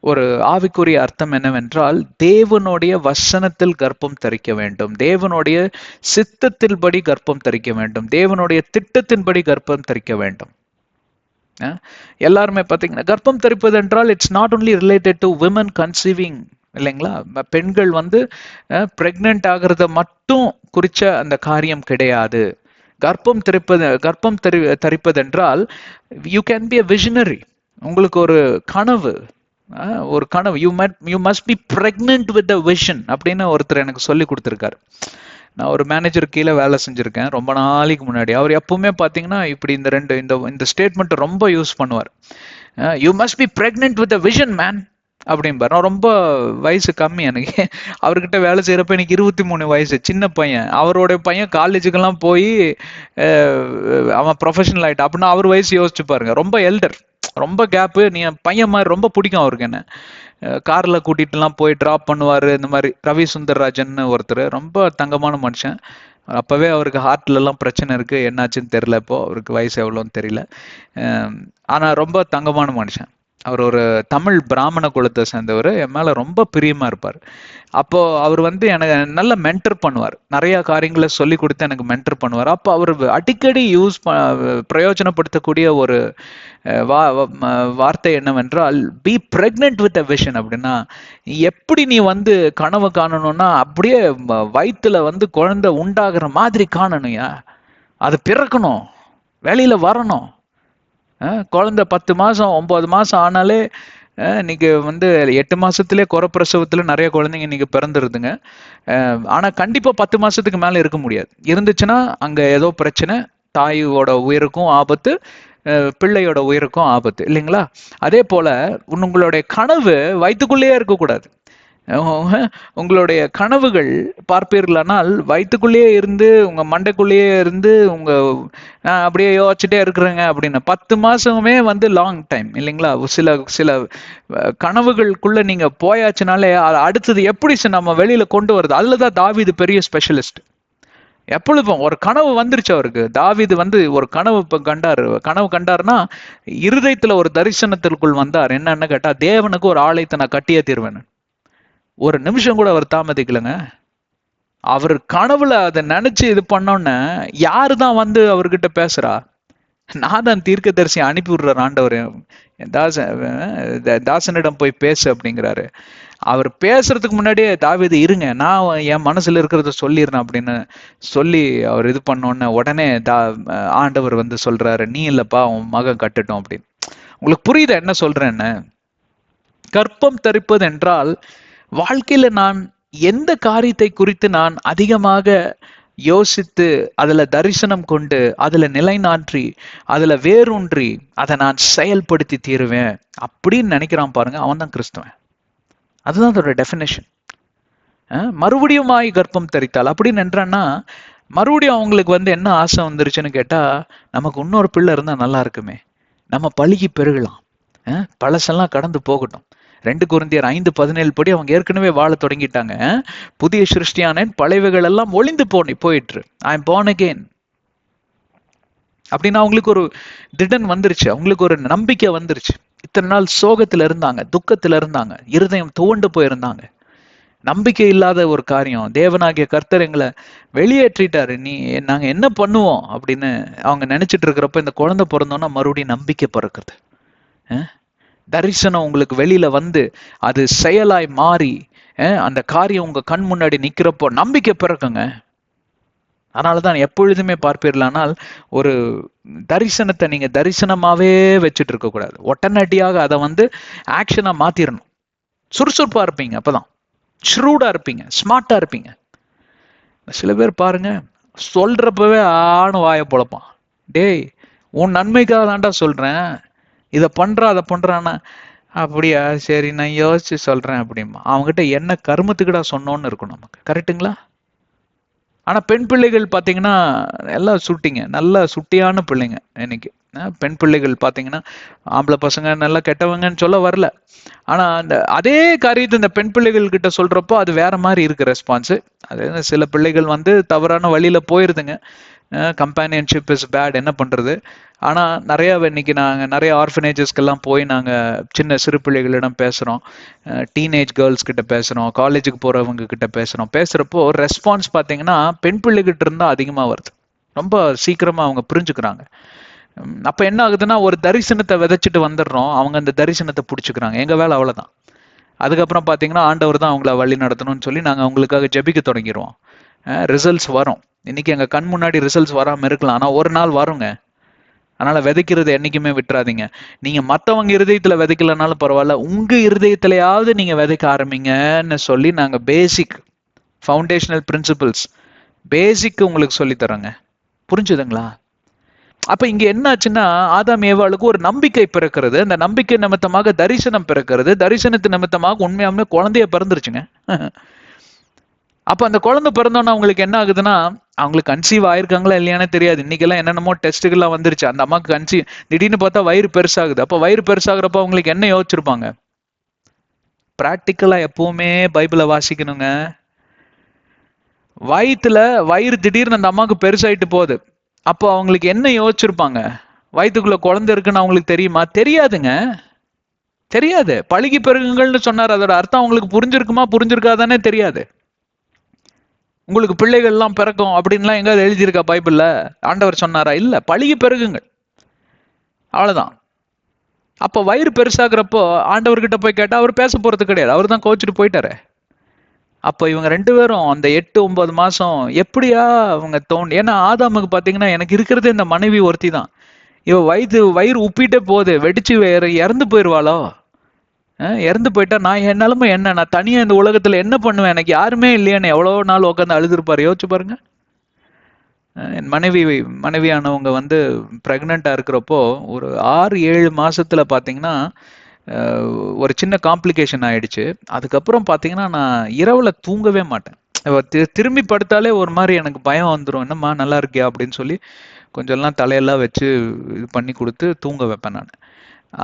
ஒரு ஆவிக்குரிய அர்த்தம் என்னவென்றால், தேவனுடைய வசனத்தில் கர்ப்பம் தரிக்க வேண்டும், தேவனுடைய சித்தத்தின்படி கர்ப்பம் தரிக்க வேண்டும், தேவனுடைய திட்டத்தின்படி கர்ப்பம் தரிக்க வேண்டும். எல்லாருமே பார்த்தீங்கன்னா, கர்ப்பம் தரிப்பது என்றால் it's not only related to women conceiving, இல்லைங்களா? பெண்கள் பிரெக்னென்ட் ஆகிறத மட்டும் குறிச்ச அந்த காரியம் கிடையாது. கர்ப்பம் தரிப்பது என்றால் you can be a visionary. உங்களுக்கு ஒரு கனவு, you must be pregnant with a vision அப்படின்னு ஒருத்தர் எனக்கு சொல்லி கொடுத்துருக்காரு. நான் ஒரு மேனேஜர் கீழே வேலை செஞ்சிருக்கேன் ரொம்ப நாளைக்கு முன்னாடி. அவர் எப்பவுமே பார்த்தீங்கன்னா இப்படி இந்த ஸ்டேட்மெண்ட் ரொம்ப யூஸ் பண்ணுவார். You must be pregnant with a vision man அப்படின்பார். நான் ரொம்ப வயசு கம்மி எனக்கு. அவர்கிட்ட வேலை செய்யறப்ப எனக்கு 23 வயசு, சின்ன பையன். அவரோட பையன் காலேஜுக்கெல்லாம் போய் அவன் ப்ரொஃபஷனல் ஆயிட்டான் அப்படின்னா அவர் வயசு யோசிச்சு பாருங்க. ரொம்ப எல்டர், ரொம்ப கேப்பு. நீ பையன் மாதிரி ரொம்ப பிடிக்கும் அவருக்கு. என்ன கார்ல கூட்டிட்டுலாம் போய் டிராப் பண்ணுவாரு. இந்த மாதிரி ரவி சுந்தர்ராஜன் ஒருத்தர், ரொம்ப தங்கமான மனுஷன். அப்பவே அவருக்கு ஹார்ட்ல எல்லாம் பிரச்சனை இருக்கு, என்னாச்சுன்னு தெரியல. இப்போ அவருக்கு வயசு எவ்வளோன்னு தெரியல. ஆனா ரொம்ப தங்கமான மனுஷன். அவர் ஒரு தமிழ் பிராமண குலத்தை சேர்ந்தவர். என் மேல ரொம்ப பிரியமா இருப்பார். அப்போ அவர் எனக்கு நல்ல மென்டர் பண்ணுவார், நிறைய காரியங்களை சொல்லி கொடுத்து எனக்கு மென்டர் பண்ணுவார். அப்போ அவர் அடிக்கடி பிரயோஜனப்படுத்தக்கூடிய ஒரு வார்த்தை என்னவென்றால், be pregnant with a vision. அப்படின்னா, எப்படி நீ கனவு காணணும்னா அப்படியே வயிற்றுல குழந்தை உண்டாகிற மாதிரி காணணும்யா. அது பிறக்கணும், வெளியில வரணும். குழந்தை 10 மாசம் 9 மாசம் ஆனாலே இன்னைக்கு 8 மாசத்திலே குறப்பிரசவத்துல நிறைய குழந்தைங்க இன்னைக்கு பிறந்துருதுங்க. ஆனா கண்டிப்பா 10 மாசத்துக்கு மேல இருக்க முடியாது. இருந்துச்சுன்னா அங்க ஏதோ பிரச்சனை, தாயோட உயிருக்கும் ஆபத்து, பிள்ளையோட உயிருக்கும் ஆபத்து, இல்லைங்களா? அதே போல உங்களுடைய கனவு வயிற்றுக்குள்ளேயே இருக்கக்கூடாது. உங்களுடைய கனவுகள் பார்ப்பீர்களானால் வயிற்றுக்குள்ளேயே இருந்து, உங்க மண்டைக்குள்ளேயே இருந்து, அப்படியே யோசிச்சுட்டே இருக்கிறேங்க அப்படின்னு 10 மாசமே லாங் டைம், இல்லைங்களா? சில கனவுகளுக்குள்ள நீங்க போயாச்சுனாலே அடுத்தது எப்படி நம்ம வெளியில கொண்டு வருது. அதுலதான் தாவீது பெரிய ஸ்பெஷலிஸ்ட். எப்பொழுதும் ஒரு கனவு வந்துருச்சு அவருக்கு. தாவீது ஒரு கனவு கண்டாருன்னா இருதயத்துல ஒரு தரிசனத்திற்குள் வந்தார். என்னன்னு கேட்டா, தேவனுக்கு ஒரு ஆலயத்தை நான் கட்டியே தீர்வேன். ஒரு நிமிஷம் கூட அவர் தாமதிக்கலங்க. அவர் கனவுல அதை நினைச்சு இது பண்ணோன்னு யாருதான் அவர்கிட்ட பேசுறா? நான் தான் தீர்க்கதரிசி அனுப்பி விடுறார் ஆண்டவர். தாசனிடம் போய் பேசு அப்படிங்கிறாரு. அவர் பேசுறதுக்கு முன்னாடியே தாவீது, இருங்க நான் என் மனசுல இருக்கிறத சொல்லிடுறேன் அப்படின்னு சொல்லி அவர் இது பண்ணோன்னு உடனே ஆண்டவர் சொல்றாரு, நீ இல்லப்பா உன் மகன் கட்டட்டும் அப்படின்னு. உங்களுக்கு புரியுதா என்ன சொல்றேன்னு? கர்ப்பம் தரிப்பது என்றால், வாழ்க்கையில நான் எந்த காரியத்தை குறித்து நான் அதிகமாக யோசித்து அதுல தரிசனம் கொண்டு அதுல நிலைநாற்றி அதுல வேரூன்றி அதை நான் செயல்படுத்தி தீருவேன் அப்படின்னு நினைக்கிறான் பாருங்க, அவன் தான் கிறிஸ்தவன். அதுதான் அதோட டெஃபினேஷன். மறுபடியும் கர்ப்பம் தரித்தாள் அப்படின்னு என்றான்னா, மறுபடியும் அவங்களுக்கு என்ன ஆசை வந்துருச்சுன்னு கேட்டா, நமக்கு இன்னொரு பிள்ளை இருந்தா நல்லா இருக்குமே, நம்ம பழுகி பெருகலாம், பழசெல்லாம் கடந்து போகட்டும். 2 கொரிந்தியர் 5:17 படி அவங்க ஏற்கனவே வாழ தொடங்கிட்டாங்க. புதிய சிருஷ்டியானேன், பழையவைகள் எல்லாம் ஒளிந்து போயிற்று, ஐ எம் born again அப்படின்னா அவங்களுக்கு ஒரு திடன் வந்துருச்சு, அவங்களுக்கு ஒரு நம்பிக்கை வந்துருச்சு. இத்தனை நாள் சோகத்துல இருந்தாங்க, துக்கத்துல இருந்தாங்க, இருதயம் துவண்டு போயிருந்தாங்க. நம்பிக்கை இல்லாத ஒரு காரியம், தேவனாகிய கர்த்தர் எங்களை வெளியேற்றிட்டாரு, நாங்க என்ன பண்ணுவோம் அப்படின்னு அவங்க நினைச்சிட்டு இருக்கிறப்ப இந்த குழந்தை பிறந்தோன்னா மறுபடியும் நம்பிக்கை பிறக்குது. தரிசனம் உங்களுக்கு வெளியில அது செயலாய் மாறி அந்த காரியம் உங்க கண் முன்னாடி நிக்கிறப்போ நம்பிக்கை பிறக்குங்க. அதனாலதான் எப்பொழுதுமே பார்ப்பீர்களானால் ஒரு தரிசனத்தை நீங்க தரிசனமாவே வச்சுட்டு இருக்க கூடாது. உடனடியாக அதை ஆக்ஷனா மாத்திரணும். சுறுசுறுப்பா இருப்பீங்க. அப்பதான் ஷ்ரூடா இருப்பீங்க, ஸ்மார்ட்டா இருப்பீங்க. சில பேர் பாருங்க, சொல்றப்பவே ஆணு வாயை பொழப்பான். டேய், உன் நன்மைக்காக தான்டா சொல்றேன், இதை பண்ற அதை பண்றான்னா, அப்படியா, சரி நான் யோசிச்சு சொல்றேன் அப்படிமா. அவங்ககிட்ட என்ன கருமத்துக்குடா சொன்னோன்னு இருக்கும் நமக்கு. கரெக்டுங்களா? ஆனா பெண் பிள்ளைகள் பாத்தீங்கன்னா எல்லாம் சுட்டிங்க, நல்ல சுட்டியான பிள்ளைங்க இன்னைக்கு. பெண் பிள்ளைகள் பாத்தீங்கன்னா, ஆம்பளை பசங்க நல்லா கெட்டவங்கன்னு சொல்ல வரல, ஆனா அந்த அதே காரியத்தை இந்த பெண் பிள்ளைகள் கிட்ட சொல்றப்போ அது வேற மாதிரி இருக்கு ரெஸ்பான்ஸ். அது சில பிள்ளைகள் வந்து தவறான வழியில போயிருதுங்க. கம்பானியன்ஷிப் இஸ் பேட், என்ன பண்றது. ஆனா நிறைய இன்னைக்கு நாங்க நிறைய ஆர்ஃபனேஜஸ்க்கெல்லாம் போய் நாங்க சின்ன சிறு பிள்ளைகளிடம் பேசுறோம், டீனேஜ் கேர்ள்ஸ் கிட்ட பேசுறோம், காலேஜுக்கு போறவங்க கிட்ட பேசுறோம். பேசுறப்போ ரெஸ்பான்ஸ் பாத்தீங்கன்னா பெண் பிள்ளைகிட்ட இருந்தா அதிகமா வருது. ரொம்ப சீக்கிரமா அவங்க புரிஞ்சுக்கிறாங்க. அப்ப என்ன ஆகுதுன்னா, ஒரு தரிசனத்தை விதைச்சிட்டு வந்துடுறோம், அவங்க அந்த தரிசனத்தை பிடிச்சிக்கிறாங்க. எங்க வேலை அவ்வளவுதான். அதுக்கப்புறம் பாத்தீங்கன்னா ஆண்டவர் தான் அவங்கள வழி நடத்தணும்னு சொல்லி நாங்க அவங்களுக்காக ஜெபிக்க தொடங்கிடுவோம். ரிசல்ட்ஸ் வரும். இன்னைக்கு எங்க கண் முன்னாடி ரிசல்ட்ஸ் வராம இருக்கலாம், ஆனா ஒரு நாள் வருங்க. அதனால விதைக்கிறது என்னைக்குமே விட்டுறாதீங்க. நீங்க மத்தவங்க இருதயத்துல விதைக்கலனாலும் பரவாயில்ல, உங்க இருதயத்திலேயாவது நீங்க விதைக்க ஆரம்பிங்கன்னு சொல்லி நாங்க பேசிக் ஃபவுண்டேஷனல் பிரின்சிபிள்ஸ் பேசிக் உங்களுக்கு சொல்லி தரோங்க. புரிஞ்சுதுங்களா? அப்ப இங்க என்ன ஆச்சுன்னா, ஆதாம் ஏவாளுக்கு ஒரு நம்பிக்கை பிறக்கிறது, அந்த நம்பிக்கை நிமித்தமாக தரிசனம் பிறக்கிறது, தரிசனத்து நிமித்தமாக உண்மையாமே குழந்தைய பிறந்துருச்சுங்க. அப்ப அந்த குழந்தை பிறந்தோன்னா அவங்களுக்கு என்ன ஆகுதுன்னா, அவங்களுக்கு கன்சீவ் ஆயிருக்காங்களா இல்லையானே தெரியாது. இன்னைக்கெல்லாம் என்னென்னமோ டெஸ்ட்டுகள்லாம் வந்துருச்சு. அந்த அம்மாக்கு கன்சீவ், திடீர்னு பார்த்தா வயிறு பெருசாகுது. அப்ப வயிறு பெருசாகிறப்ப அவங்களுக்கு என்ன யோசிச்சிருப்பாங்க? பிராக்டிக்கலா எப்பவுமே பைபிளை வாசிக்கணுங்க. வயிறு திடீர்னு அந்த அம்மாவுக்கு பெருசாயிட்டு போகுது. அப்போ அவங்களுக்கு என்ன யோசிச்சிருப்பாங்க? வயிற்றுக்குள்ள குழந்தை இருக்குன்னு அவங்களுக்கு தெரியுமா? தெரியாதுங்க, தெரியாது. பழுகி பெருகுங்கள்னு சொன்னார், அதோட அர்த்தம் அவங்களுக்கு புரிஞ்சிருக்குமா புரிஞ்சிருக்காதானே தெரியாது. உங்களுக்கு பிள்ளைகள் எல்லாம் பிறக்கும் அப்படின்லாம் எங்காவது எழுதியிருக்கா பைபிள்ல? ஆண்டவர் சொன்னாரா? இல்ல. பழுகி பெருகுங்கள், அவ்வளவுதான். அப்ப வயிறு பெருசாகிறப்போ ஆண்டவர்கிட்ட போய் கேட்டா அவர் பேச போறது கிடையாது, அவர் தான் கோச்சிட்டு போயிட்டாரு. அப்ப இவங்க 2 பேரும் அந்த 8-9 மாசம் எப்படியா அவங்க ஏன்னா ஆதாமுக்கு பாத்தீங்கன்னா, எனக்கு இருக்கிறது இந்த மனைவி ஒருத்தி தான். இவ வயிறு உப்பிட்டே போகுது, வெடிச்சு வேற இறந்து போயிருவாளோ. இறந்து போயிட்டா நான் என் நிலைமை என்ன? நான் தனியா இந்த உலகத்துல என்ன பண்ணுவேன்? எனக்கு யாருமே இல்லையான்னு எவ்வளவு நாள் உட்காந்து அழுதுருப்பாரு. யோசிச்சு பாருங்க. என் மனைவியானவங்க வந்து பிரெக்னண்டா இருக்கிறப்போ ஒரு 6-7 மாசத்துல பாத்தீங்கன்னா ஒரு சின்ன காம்ப்ளிகேஷன் ஆயிடுச்சு. அதுக்கப்புறம் பாத்தீங்கன்னா நான் இரவுல தூங்கவே மாட்டேன். திரும்பி படுத்தாலே ஒரு மாதிரி எனக்கு பயம் வந்துடும். என்னம்மா நல்லா இருக்கியா அப்படின்னு சொல்லி கொஞ்சம் எல்லாம் தலையெல்லாம் வச்சு இது பண்ணி கொடுத்து தூங்க வைப்பேன் நான்.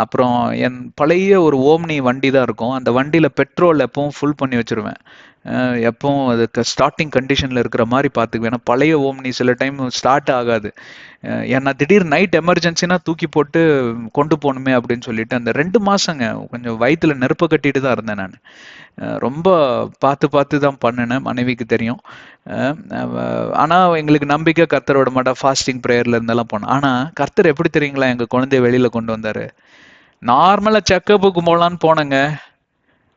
அப்புறம் என் பழைய ஒரு ஓம்னி வண்டி தான் இருக்கும். அந்த வண்டியில பெட்ரோல் எப்பவும் ஃபுல் பண்ணி வச்சிருவேன். எப்பவும் அதுக்கு ஸ்டார்டிங் கண்டிஷன்ல இருக்கிற மாதிரி பார்த்துக்குவேன். ஏன்னா பழைய ஓம்னி சில டைம் ஸ்டார்ட் ஆகாது. ஏன்னா திடீர் நைட் எமர்ஜென்சினா தூக்கி போட்டு கொண்டு போகணுமே அப்படின்னு சொல்லிட்டு அந்த 2 மாசங்க கொஞ்சம் வயிற்றுல நெருப்ப கட்டிட்டு தான் இருந்தேன் நான். ரொம்ப பார்த்து தான் பண்ணினேன், மனைவிக்கு தெரியும். ஆனா எங்களுக்கு நம்பிக்கை கர்த்தரோட மாட்டா, ஃபாஸ்டிங் ப்ரேயர்ல இருந்தெல்லாம் போனோம். ஆனா கர்த்தர் எப்படி தெரியுங்களா எங்க குழந்தைய வெளியில கொண்டு வந்தாரு? நார்மலா செக்கப்புக்கு போகலான்னு போனேங்க.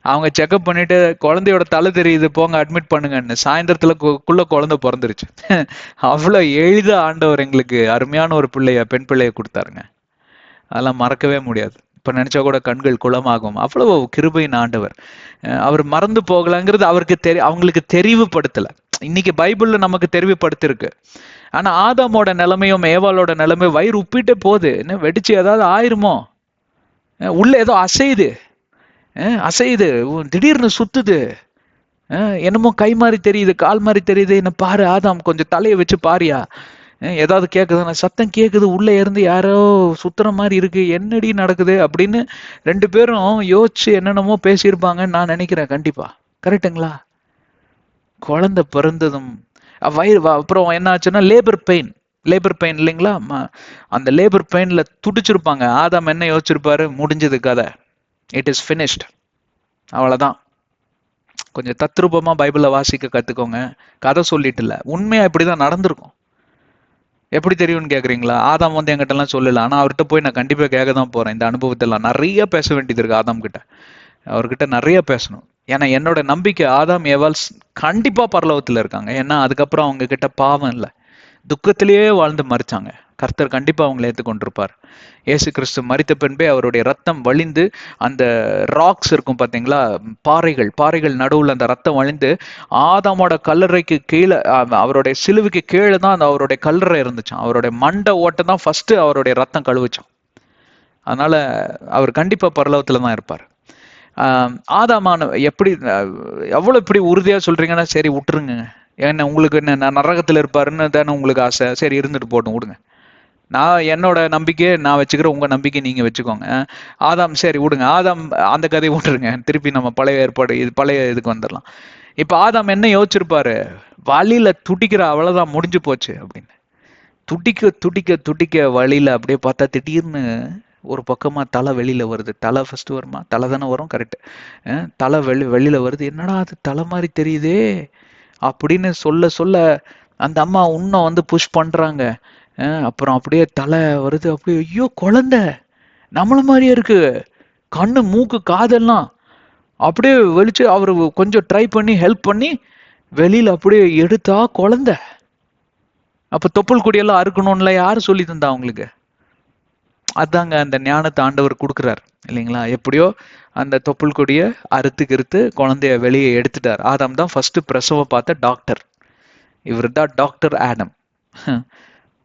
அவங்க செக்அப் பண்ணிட்டு குழந்தையோட தலை தெரியுது, போங்க அட்மிட் பண்ணுங்கன்னு. சாயந்தரத்துக்குள்ள குழந்தை பிறந்துருச்சு. அவ்வளவு எளிதா ஆண்டவர் எங்களுக்கு அருமையான ஒரு பெண் பிள்ளைய கொடுத்தாருங்க. அதெல்லாம் மறக்கவே முடியாது. இப்ப நினைச்சா கூட கண்கள் குளமாகும். அவ்வளவு கிருபையின் ஆண்டவர். அவர் மறந்து போகலங்கிறது அவங்களுக்கு தெரிவுபடுத்தல. இன்னைக்கு பைபிள்ல நமக்கு தெரிவுபடுத்திருக்கு. ஆனா ஆதாமோட நிலைமையும் ஏவாளோட நிலைமையும் வயிறு உப்பிட்டே போகுது. என்ன வெடிச்சு ஏதாவது ஆயிருமோ? உள்ள ஏதோ அசையுது, திடீர்னு சுத்துது, என்னமோ கை மாதிரி தெரியுது, கால் மாதிரி தெரியுது. என்ன பாரு ஆதாம், கொஞ்சம் தலையை வச்சு பாரியா, ஏதாவது கேக்குதுன்னா சத்தம் கேக்குது, உள்ள இருந்து யாரோ சுத்துற மாதிரி இருக்கு, என்னடி நடக்குது அப்படின்னு 2 பேரும் யோசிச்சு என்னென்னமோ பேசியிருப்பாங்கன்னு நான் நினைக்கிறேன். கண்டிப்பா கரெக்டுங்களா? குழந்தை பிறந்ததும் அப்புறம் என்ன ஆச்சுன்னா லேபர் பெயின் இல்லைங்களா? அந்த லேபர் பெயின்ல துடிச்சிருப்பாங்க. ஆதாம் என்ன யோசிச்சிருப்பாரு? முடிஞ்சது கதை, இட் இஸ் ஃபினிஷ்ட், அவ்வளவுதான். கொஞ்சம் தத்ரூபமா பைபிளை வாசிக்க கத்துக்கோங்க. கதை சொல்லிட்டு இல்ல, உண்மையா இப்படிதான் நடந்திருக்கும். எப்படி தெரியும்னு கேக்குறீங்களா? ஆதாம் வந்து என்கிட்ட எல்லாம் சொல்லல, ஆனா அவர்கிட்ட போய் நான் கண்டிப்பா கேட்க தான் போறேன். இந்த அனுபவத்தை எல்லாம் நிறைய பேச வேண்டியது இருக்கு ஆதாம் கிட்ட. அவர்கிட்ட நிறைய பேசணும். ஏன்னா என்னோட நம்பிக்கை ஆதாம் ஏவாள் கண்டிப்பா பரலோகத்துல இருக்காங்க. ஏன்னா அதுக்கப்புறம் அவங்க கிட்ட பாவம் இல்லை, துக்கத்திலேயே வாழ்ந்து மறிச்சாங்க. கர்த்தர் கண்டிப்பா அவங்களை ஏற்றுக்கொண்டிருப்பார். இயேசு கிறிஸ்து மரித்த பின்பே அவருடைய ரத்தம் வழிந்து அந்த ராக்ஸ் இருக்கும் பாத்தீங்களா, பாறைகள் நடுவுல அந்த ரத்தம் வழிந்து ஆதாமோட கல்லறைக்கு கீழே, அவருடைய சிலுவைக்கு கீழே தான் அந்த அவருடைய கல்லறை இருந்துச்சான். அவருடைய மண்டை ஓட்டை தான் ஃபர்ஸ்ட் அவருடைய ரத்தம் கழுவுச்சான். அதனால அவர் கண்டிப்பா பரலோகத்துல தான் இருப்பார். ஆதாமான எப்படி எவ்வளவு இப்படி உறுதியா சொல்றீங்கன்னா, சரி விட்டுருங்க, என்ன உங்களுக்கு என்ன நரகத்துல இருப்பாருன்னு தானே உங்களுக்கு ஆசை, சரி இருந்துட்டு போட்டும் விடுங்க, நான் என்னோட நம்பிக்கையை நான் வச்சுக்கிறேன், உங்க நம்பிக்கை நீங்க வச்சுக்கோங்க. ஆதாம் சரி விடுங்க, ஆதாம் அந்த கதையை விட்டுருங்க, திருப்பி நம்ம பழைய ஏற்பாடு பழைய இதுக்கு வந்துடலாம். இப்ப ஆதாம் என்ன யோசிச்சிருப்பாரு, வழியில துடிக்கிற அவ்வளவுதான் முடிஞ்சு போச்சு அப்படின்னு. துடிக்க துடிக்க துடிக்க வழியில அப்படியே பார்த்தா திடீர்னு ஒரு பக்கமா தலை வெளியில வருது. தலை ஃபர்ஸ்ட் வருமா, தலை தானே வரும், கரெக்ட். தலை வெளியில வருது. என்னடா அது தலை மாதிரி தெரியுதே அப்படின்னு சொல்ல சொல்ல அந்த அம்மா இன்னும் வந்து புஷ் பண்றாங்க. அப்புறம் அப்படியே தலை வருது. அப்படியே ஐயோ குழந்தை நம்மள மாதிரியே இருக்கு, கண்ணு மூக்கு காதெல்லாம் அப்படியே வெளிச்சு. அவரு கொஞ்சம் ட்ரை பண்ணி ஹெல்ப் பண்ணி வெளியில அப்படியே எடுத்தா குழந்தை. அப்ப தொப்புள் கொடியெல்லாம் அறுக்கணும்ல யாரு சொல்லி தந்தா அவங்களுக்கு? அதாங்க அந்த ஞானத்தை ஆண்டவர் கொடுக்குறாரு இல்லைங்களா? எப்படியோ அந்த தொப்புள் கொடிய அறுத்து குழந்தைய வெளியே எடுத்துட்டார். ஆதாம் தான் ஃபர்ஸ்ட் பிரசவம் பார்த்த டாக்டர். இவர் தான் டாக்டர் ஆடம்.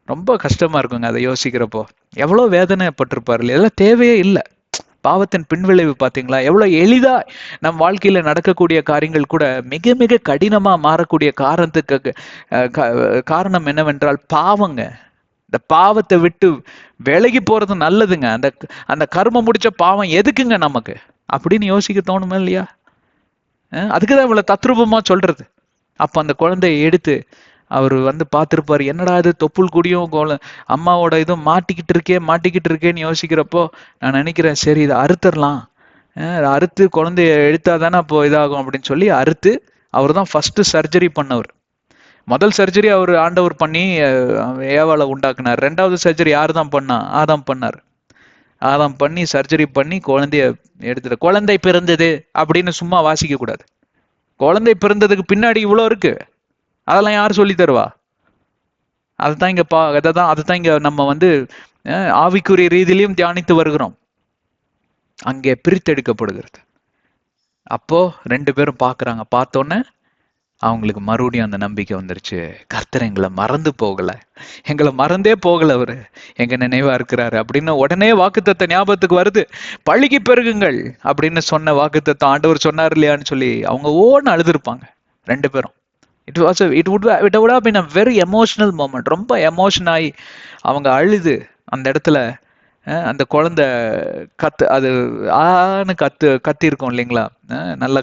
ரொம்ப கஷ்டமா இருக்குங்க அதை யோசிக்கிறப்போ. எவ்வளவு வேதனைப்பட்டிருப்பாரு. இதெல்லாம் தேவையே இல்லை. பாவத்தின் பின்விளைவு பாத்தீங்களா? எவ்வளவு எளிதா நம் வாழ்க்கையில நடக்கக்கூடிய காரியங்கள் கூட மிக மிக கடினமா மாறக்கூடிய காரணத்துக்கு காரணம் என்னவென்றால் பாவங்க. இந்த பாவத்தை விட்டு விலகி போறது நல்லதுங்க. அந்த அந்த கர்மம் முடிச்ச பாவம் எதுக்குங்க நமக்கு அப்படின்னு யோசிக்க தோணுமா இல்லையா? அதுக்குதான் இவ்வளவு தத்ரூபமா சொல்றது. அப்ப அந்த குழந்தையை எடுத்து அவர் வந்து பார்த்திருப்பாரு, என்னடா இது தொப்புள் குடியும் அம்மாவோட இதுவும் மாட்டிக்கிட்டு இருக்கேன்னு யோசிக்கிறப்போ நான் நினைக்கிறேன், சரி இதை அறுத்தரலாம், அறுத்து குழந்தைய எடுத்தாதானே அப்போ இதாகும் அப்படின்னு சொல்லி அறுத்து. அவர் தான் ஃபர்ஸ்ட் சர்ஜரி பண்ணவர். முதல் சர்ஜரி அவர் ஆண்டவர் பண்ணி ஏவாளை உண்டாக்குனார். ரெண்டாவது சர்ஜரி யாரு தான் பண்ணா? ஆதாம் பண்ணார். ஆதாம் பண்ணி சர்ஜரி பண்ணி குழந்தைய எடுத்துட்டு, குழந்தை பிறந்தது அப்படின்னு சும்மா வாசிக்க கூடாது. குழந்தை பிறந்ததுக்கு பின்னாடி இவ்வளவு இருக்கு, அதெல்லாம் யார் சொல்லி தருவா? அதுதான் இங்க அதுதான் இங்க நம்ம வந்து ஆவிக்குரிய ரீதியிலையும் தியானித்து வருகிறோம். அங்கே பிரித்தெடுக்கப்படுகிறது. அப்போ 2 பேரும் பாக்குறாங்க. பார்த்தோன்னே அவங்களுக்கு மறுபடியும் அந்த நம்பிக்கை வந்துருச்சு. கர்த்தர் எங்களை மறந்து போகல, எங்களை மறந்தே போகல, அவரு எங்க நினைவா இருக்கிறாரு அப்படின்னு உடனே வாக்குத்தத்த ஞாபகத்துக்கு வருது. பழிக்கு பெருகுங்கள் அப்படின்னு சொன்ன வாக்குத்தத்தம் ஆண்டவர் சொன்னார் இல்லையான்னு சொல்லி அவங்க ஓன்னு அழுதுருப்பாங்க 2 பேரும். It would have been a very emotional moment. ரொம்ப எமோஷன் ஆகி அவங்க அழுது அந்த இடத்துல அந்த குழந்தை அது ஆன்னு கத்தி இருக்கும் இல்லைங்களா? நல்லா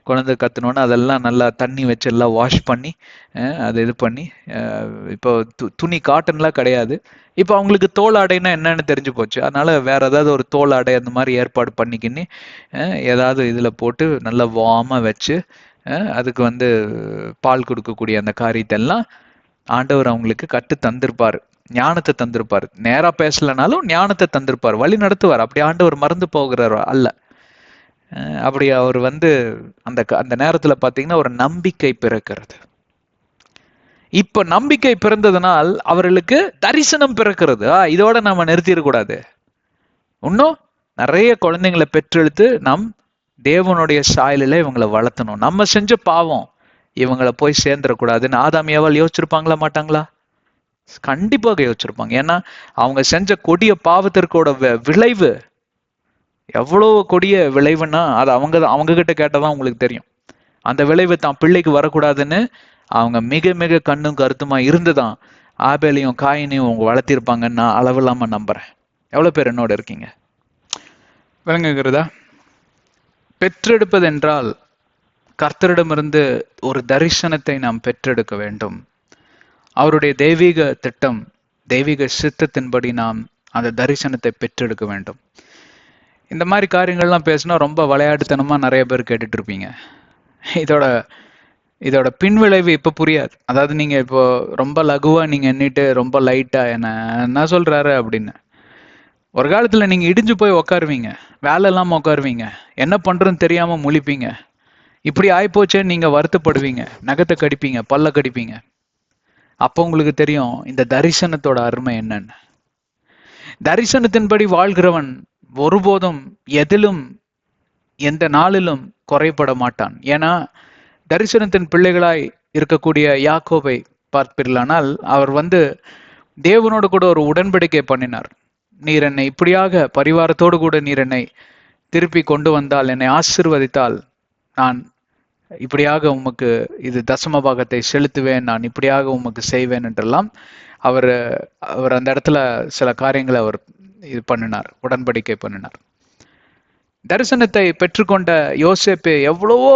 குழந்தை கத்துனோன்னு அதெல்லாம் நல்லா தண்ணி வச்சு எல்லாம் வாஷ் பண்ணி அதை இது பண்ணி, இப்போ துணி காட்டன்லாம் கிடையாது. இப்போ அவங்களுக்கு தோல் ஆடைன்னா என்னன்னு தெரிஞ்சு போச்சு. அதனால வேற ஏதாவது ஒரு தோல் ஆடை அந்த மாதிரி ஏற்பாடு பண்ணிக்கின்னு ஏதாவது இதுல போட்டு நல்லா வார்மா வச்சு அதுக்கு வந்து பால் கொடுக்கக்கூடிய அந்த காரியத்தெல்லாம் ஆண்டவர் அவங்களுக்கு கட்டு தந்திருப்பாரு, ஞானத்தை தந்திருப்பாரு. நேரா பேசலனாலும் ஞானத்தை தந்திருப்பார், வழி நடத்துவார். அப்படி ஆண்டவர் மறந்து போகிறார் அல்ல. அப்படி அவர் வந்து அந்த அந்த நேரத்துல பாத்தீங்கன்னா ஒரு நம்பிக்கை பிறக்கிறது. இப்ப நம்பிக்கை பிறந்ததுனால் அவர்களுக்கு தரிசனம் பிறக்கிறது. இதோட நம்ம நிறுத்திடக்கூடாது. இன்னும் நிறைய குழந்தைங்களை பெற்றெடுத்து நம் தேவனுடைய சாயலில இவங்களை வளர்த்தணும். நம்ம செஞ்ச பாவம் இவங்களை போய் சேர்ந்துடக்கூடாதுன்னு ஆதாம் ஏவாள் யோசிச்சிருப்பாங்களா மாட்டாங்களா? கண்டிப்பாக யோசிச்சிருப்பாங்க. ஏன்னா அவங்க செஞ்ச கொடிய பாவத்திற்கோட விளைவு எவ்வளவு கொடிய விளைவுன்னா அது அவங்க கிட்ட கேட்டதான் உங்களுக்கு தெரியும். அந்த விளைவு தான் பிள்ளைக்கு வரக்கூடாதுன்னு அவங்க மிக மிக கண்ணும் கருத்துமா இருந்துதான் ஆபேலையும் காயினையும் அவங்க வளர்த்திருப்பாங்கன்னு நான் அளவில்லாம நம்புறேன். எவ்வளவு பேர் என்னோட இருக்கீங்க? விளங்குகிறதா? பெற்றெடுப்பது என்றால் கர்த்தரிடமிருந்து ஒரு தரிசனத்தை நாம் பெற்றெடுக்க வேண்டும். அவருடைய தெய்வீக திட்டம், தெய்வீக சித்தத்தின்படி நாம் அந்த தரிசனத்தை பெற்றெடுக்க வேண்டும். இந்த மாதிரி காரியங்கள்லாம் பேசினா ரொம்ப விளையாட்டுத்தனமா நிறைய பேர் கேட்டுட்டு இருப்பீங்க. இதோட பின்விளைவு இப்ப புரியாது. அதாவது நீங்க இப்போ ரொம்ப லகுவா நீங்க எண்ணிட்டு ரொம்ப லைட்டா என்ன சொல்றாரு அப்படின்னு ஒரு காலத்துல நீங்க இடிஞ்சு போய் உக்காருவீங்க, வேலை இல்லாம உட்காருவீங்க, என்ன பண்றதுன்னு தெரியாம முழிப்பீங்க. இப்படி ஆயிப்போச்சேன்னு நீங்க வருத்தப்படுவீங்க, நகத்தை கடிப்பீங்க, பல்ல கடிப்பீங்க. அப்போ உங்களுக்கு தெரியும் இந்த தரிசனத்தோட அருமை என்னன்னு. தரிசனத்தின்படி வாழ்கிறவன் ஒருபோதும் எதிலும் எந்த நாளிலும் குறைபட மாட்டான். ஏன்னா தரிசனத்தின் பிள்ளைகளாய் இருக்கக்கூடிய யாக்கோபை பார்ப்பீர்களானால் அவர் தேவனோடு கூட ஒரு உடன்படிக்கை பண்ணினார். நீர் என்னை இப்படியாக பரிவாரத்தோடு கூட நீர் என்னை திருப்பி கொண்டு வந்தால், என்னை ஆசிர்வதித்தால், நான் இப்படியாக உமக்கு இது தசம பாகத்தை செலுத்துவேன், நான் இப்படியாக உமக்கு செய்வேன் என்றெல்லாம் அவர் அவர் அந்த இடத்துல சில காரியங்களை அவர் இது பண்ணினார், உடன்படிக்கை பண்ணினார். தரிசனத்தை பெற்றுக்கொண்ட யோசேப்பு எவ்வளவோ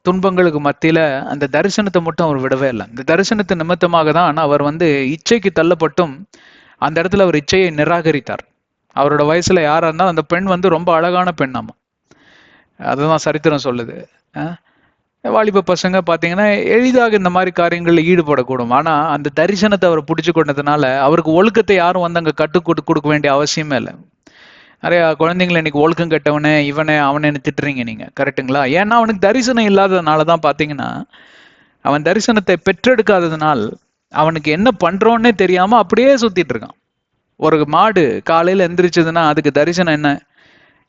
துன்பங்களுக்கு மத்தியில அந்த தரிசனத்தை மட்டும் அவர் விடவே இல்லை. இந்த தரிசனத்து நிமித்தமாக தான் அவர் இச்சைக்கு தள்ளப்பட்டும் அந்த இடத்துல அவர் இச்சையை நிராகரித்தார். அவரோட வயசுல யாரா இருந்தாலும் அந்த பெண் ரொம்ப அழகான பெண். ஆமா, அதுதான் சரித்திரம் சொல்லுது. வாலிப பசங்க பாத்தீங்கன்னா எளிதாக இந்த மாதிரி காரியங்கள்ல ஈடுபடக்கூடும். ஆனா அந்த தரிசனத்தை அவர் பிடிச்சு கொண்டதுனால அவருக்கு ஒழுக்கத்தை யாரும் அங்க கொடுக்க வேண்டிய அவசியமே இல்லை. நிறைய குழந்தைங்களை இன்னைக்கு ஒழுக்கம் கட்டவனே இவனே அவனேன்னு திட்டுறீங்க நீங்க, கரெக்டுங்களா? ஏன்னா அவனுக்கு தரிசனம் இல்லாததுனாலதான் பாத்தீங்கன்னா, அவன் தரிசனத்தை பெற்றெடுக்காததுனால் அவனுக்கு என்ன பண்றோன்னே தெரியாம அப்படியே சுத்திட்டு இருக்கான். ஒரு மாடு காலையில எந்திரிச்சதுன்னா அதுக்கு தரிசனம் என்ன?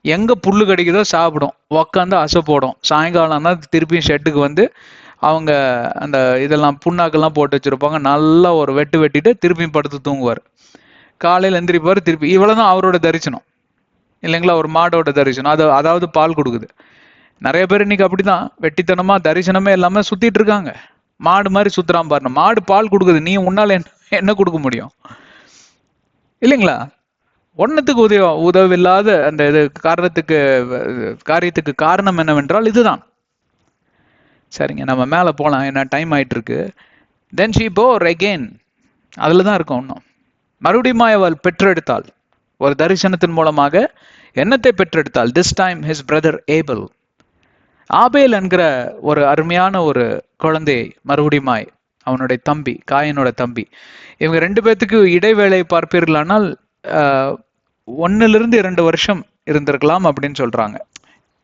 எங்க புல்லு கிடைக்குதோ சாப்பிடும், உக்காந்து அசை போடும். சாயங்காலம் தான் திருப்பியும் ஷெட்டுக்கு அவங்க அந்த இதெல்லாம் புண்ணாக்கெல்லாம் போட்டு வச்சிருப்பாங்க, நல்லா ஒரு வெட்டு வெட்டிட்டு திருப்பியும் படுத்து தூங்குவார். காலையில எந்திரிப்பாரு திருப்பி. இவ்வளவுதான் அவரோட தரிசனம் இல்லைங்களா? ஒரு மாடோட தரிசனம். அதாவது பால் கொடுக்குது. நிறைய பேர் இன்னைக்கு அப்படிதான் வெட்டித்தனமா தரிசனமே இல்லாம சுத்திட்டு இருக்காங்க. மாடு மாதிரி சுத்துறான் பாருங்க. மாடு பால் கொடுக்குது, நீ உன்னால என்ன கொடுக்க முடியும்? இல்லைங்களா? ஒன்னத்துக்கு உதவில்லாத அந்த இது காரியத்துக்கு காரணம் என்னவென்றால் இதுதான். சரிங்க, நம்ம மேல போலாம், என்ன டைம் ஆயிட்டு இருக்கு. Then she bore again. அதுலதான் இருக்கும். இன்னும் மறுபடியும் அவள் பெற்றெடுத்தாள். ஒரு தரிசனத்தின் மூலமாக என்னத்தை பெற்றெடுத்தாள்? This time his brother Abel. Abel என்கிற ஒரு அருமையான ஒரு குழந்தையை மறுபடியுமாய், அவனுடைய தம்பி, காயனோட தம்பி. இவங்க 2 பேர்த்துக்கு இடைவேளை பார்ப்பீர்களானால் 1 to 2 வருஷம் இருந்திருக்கலாம் அப்படின்னு சொல்றாங்க.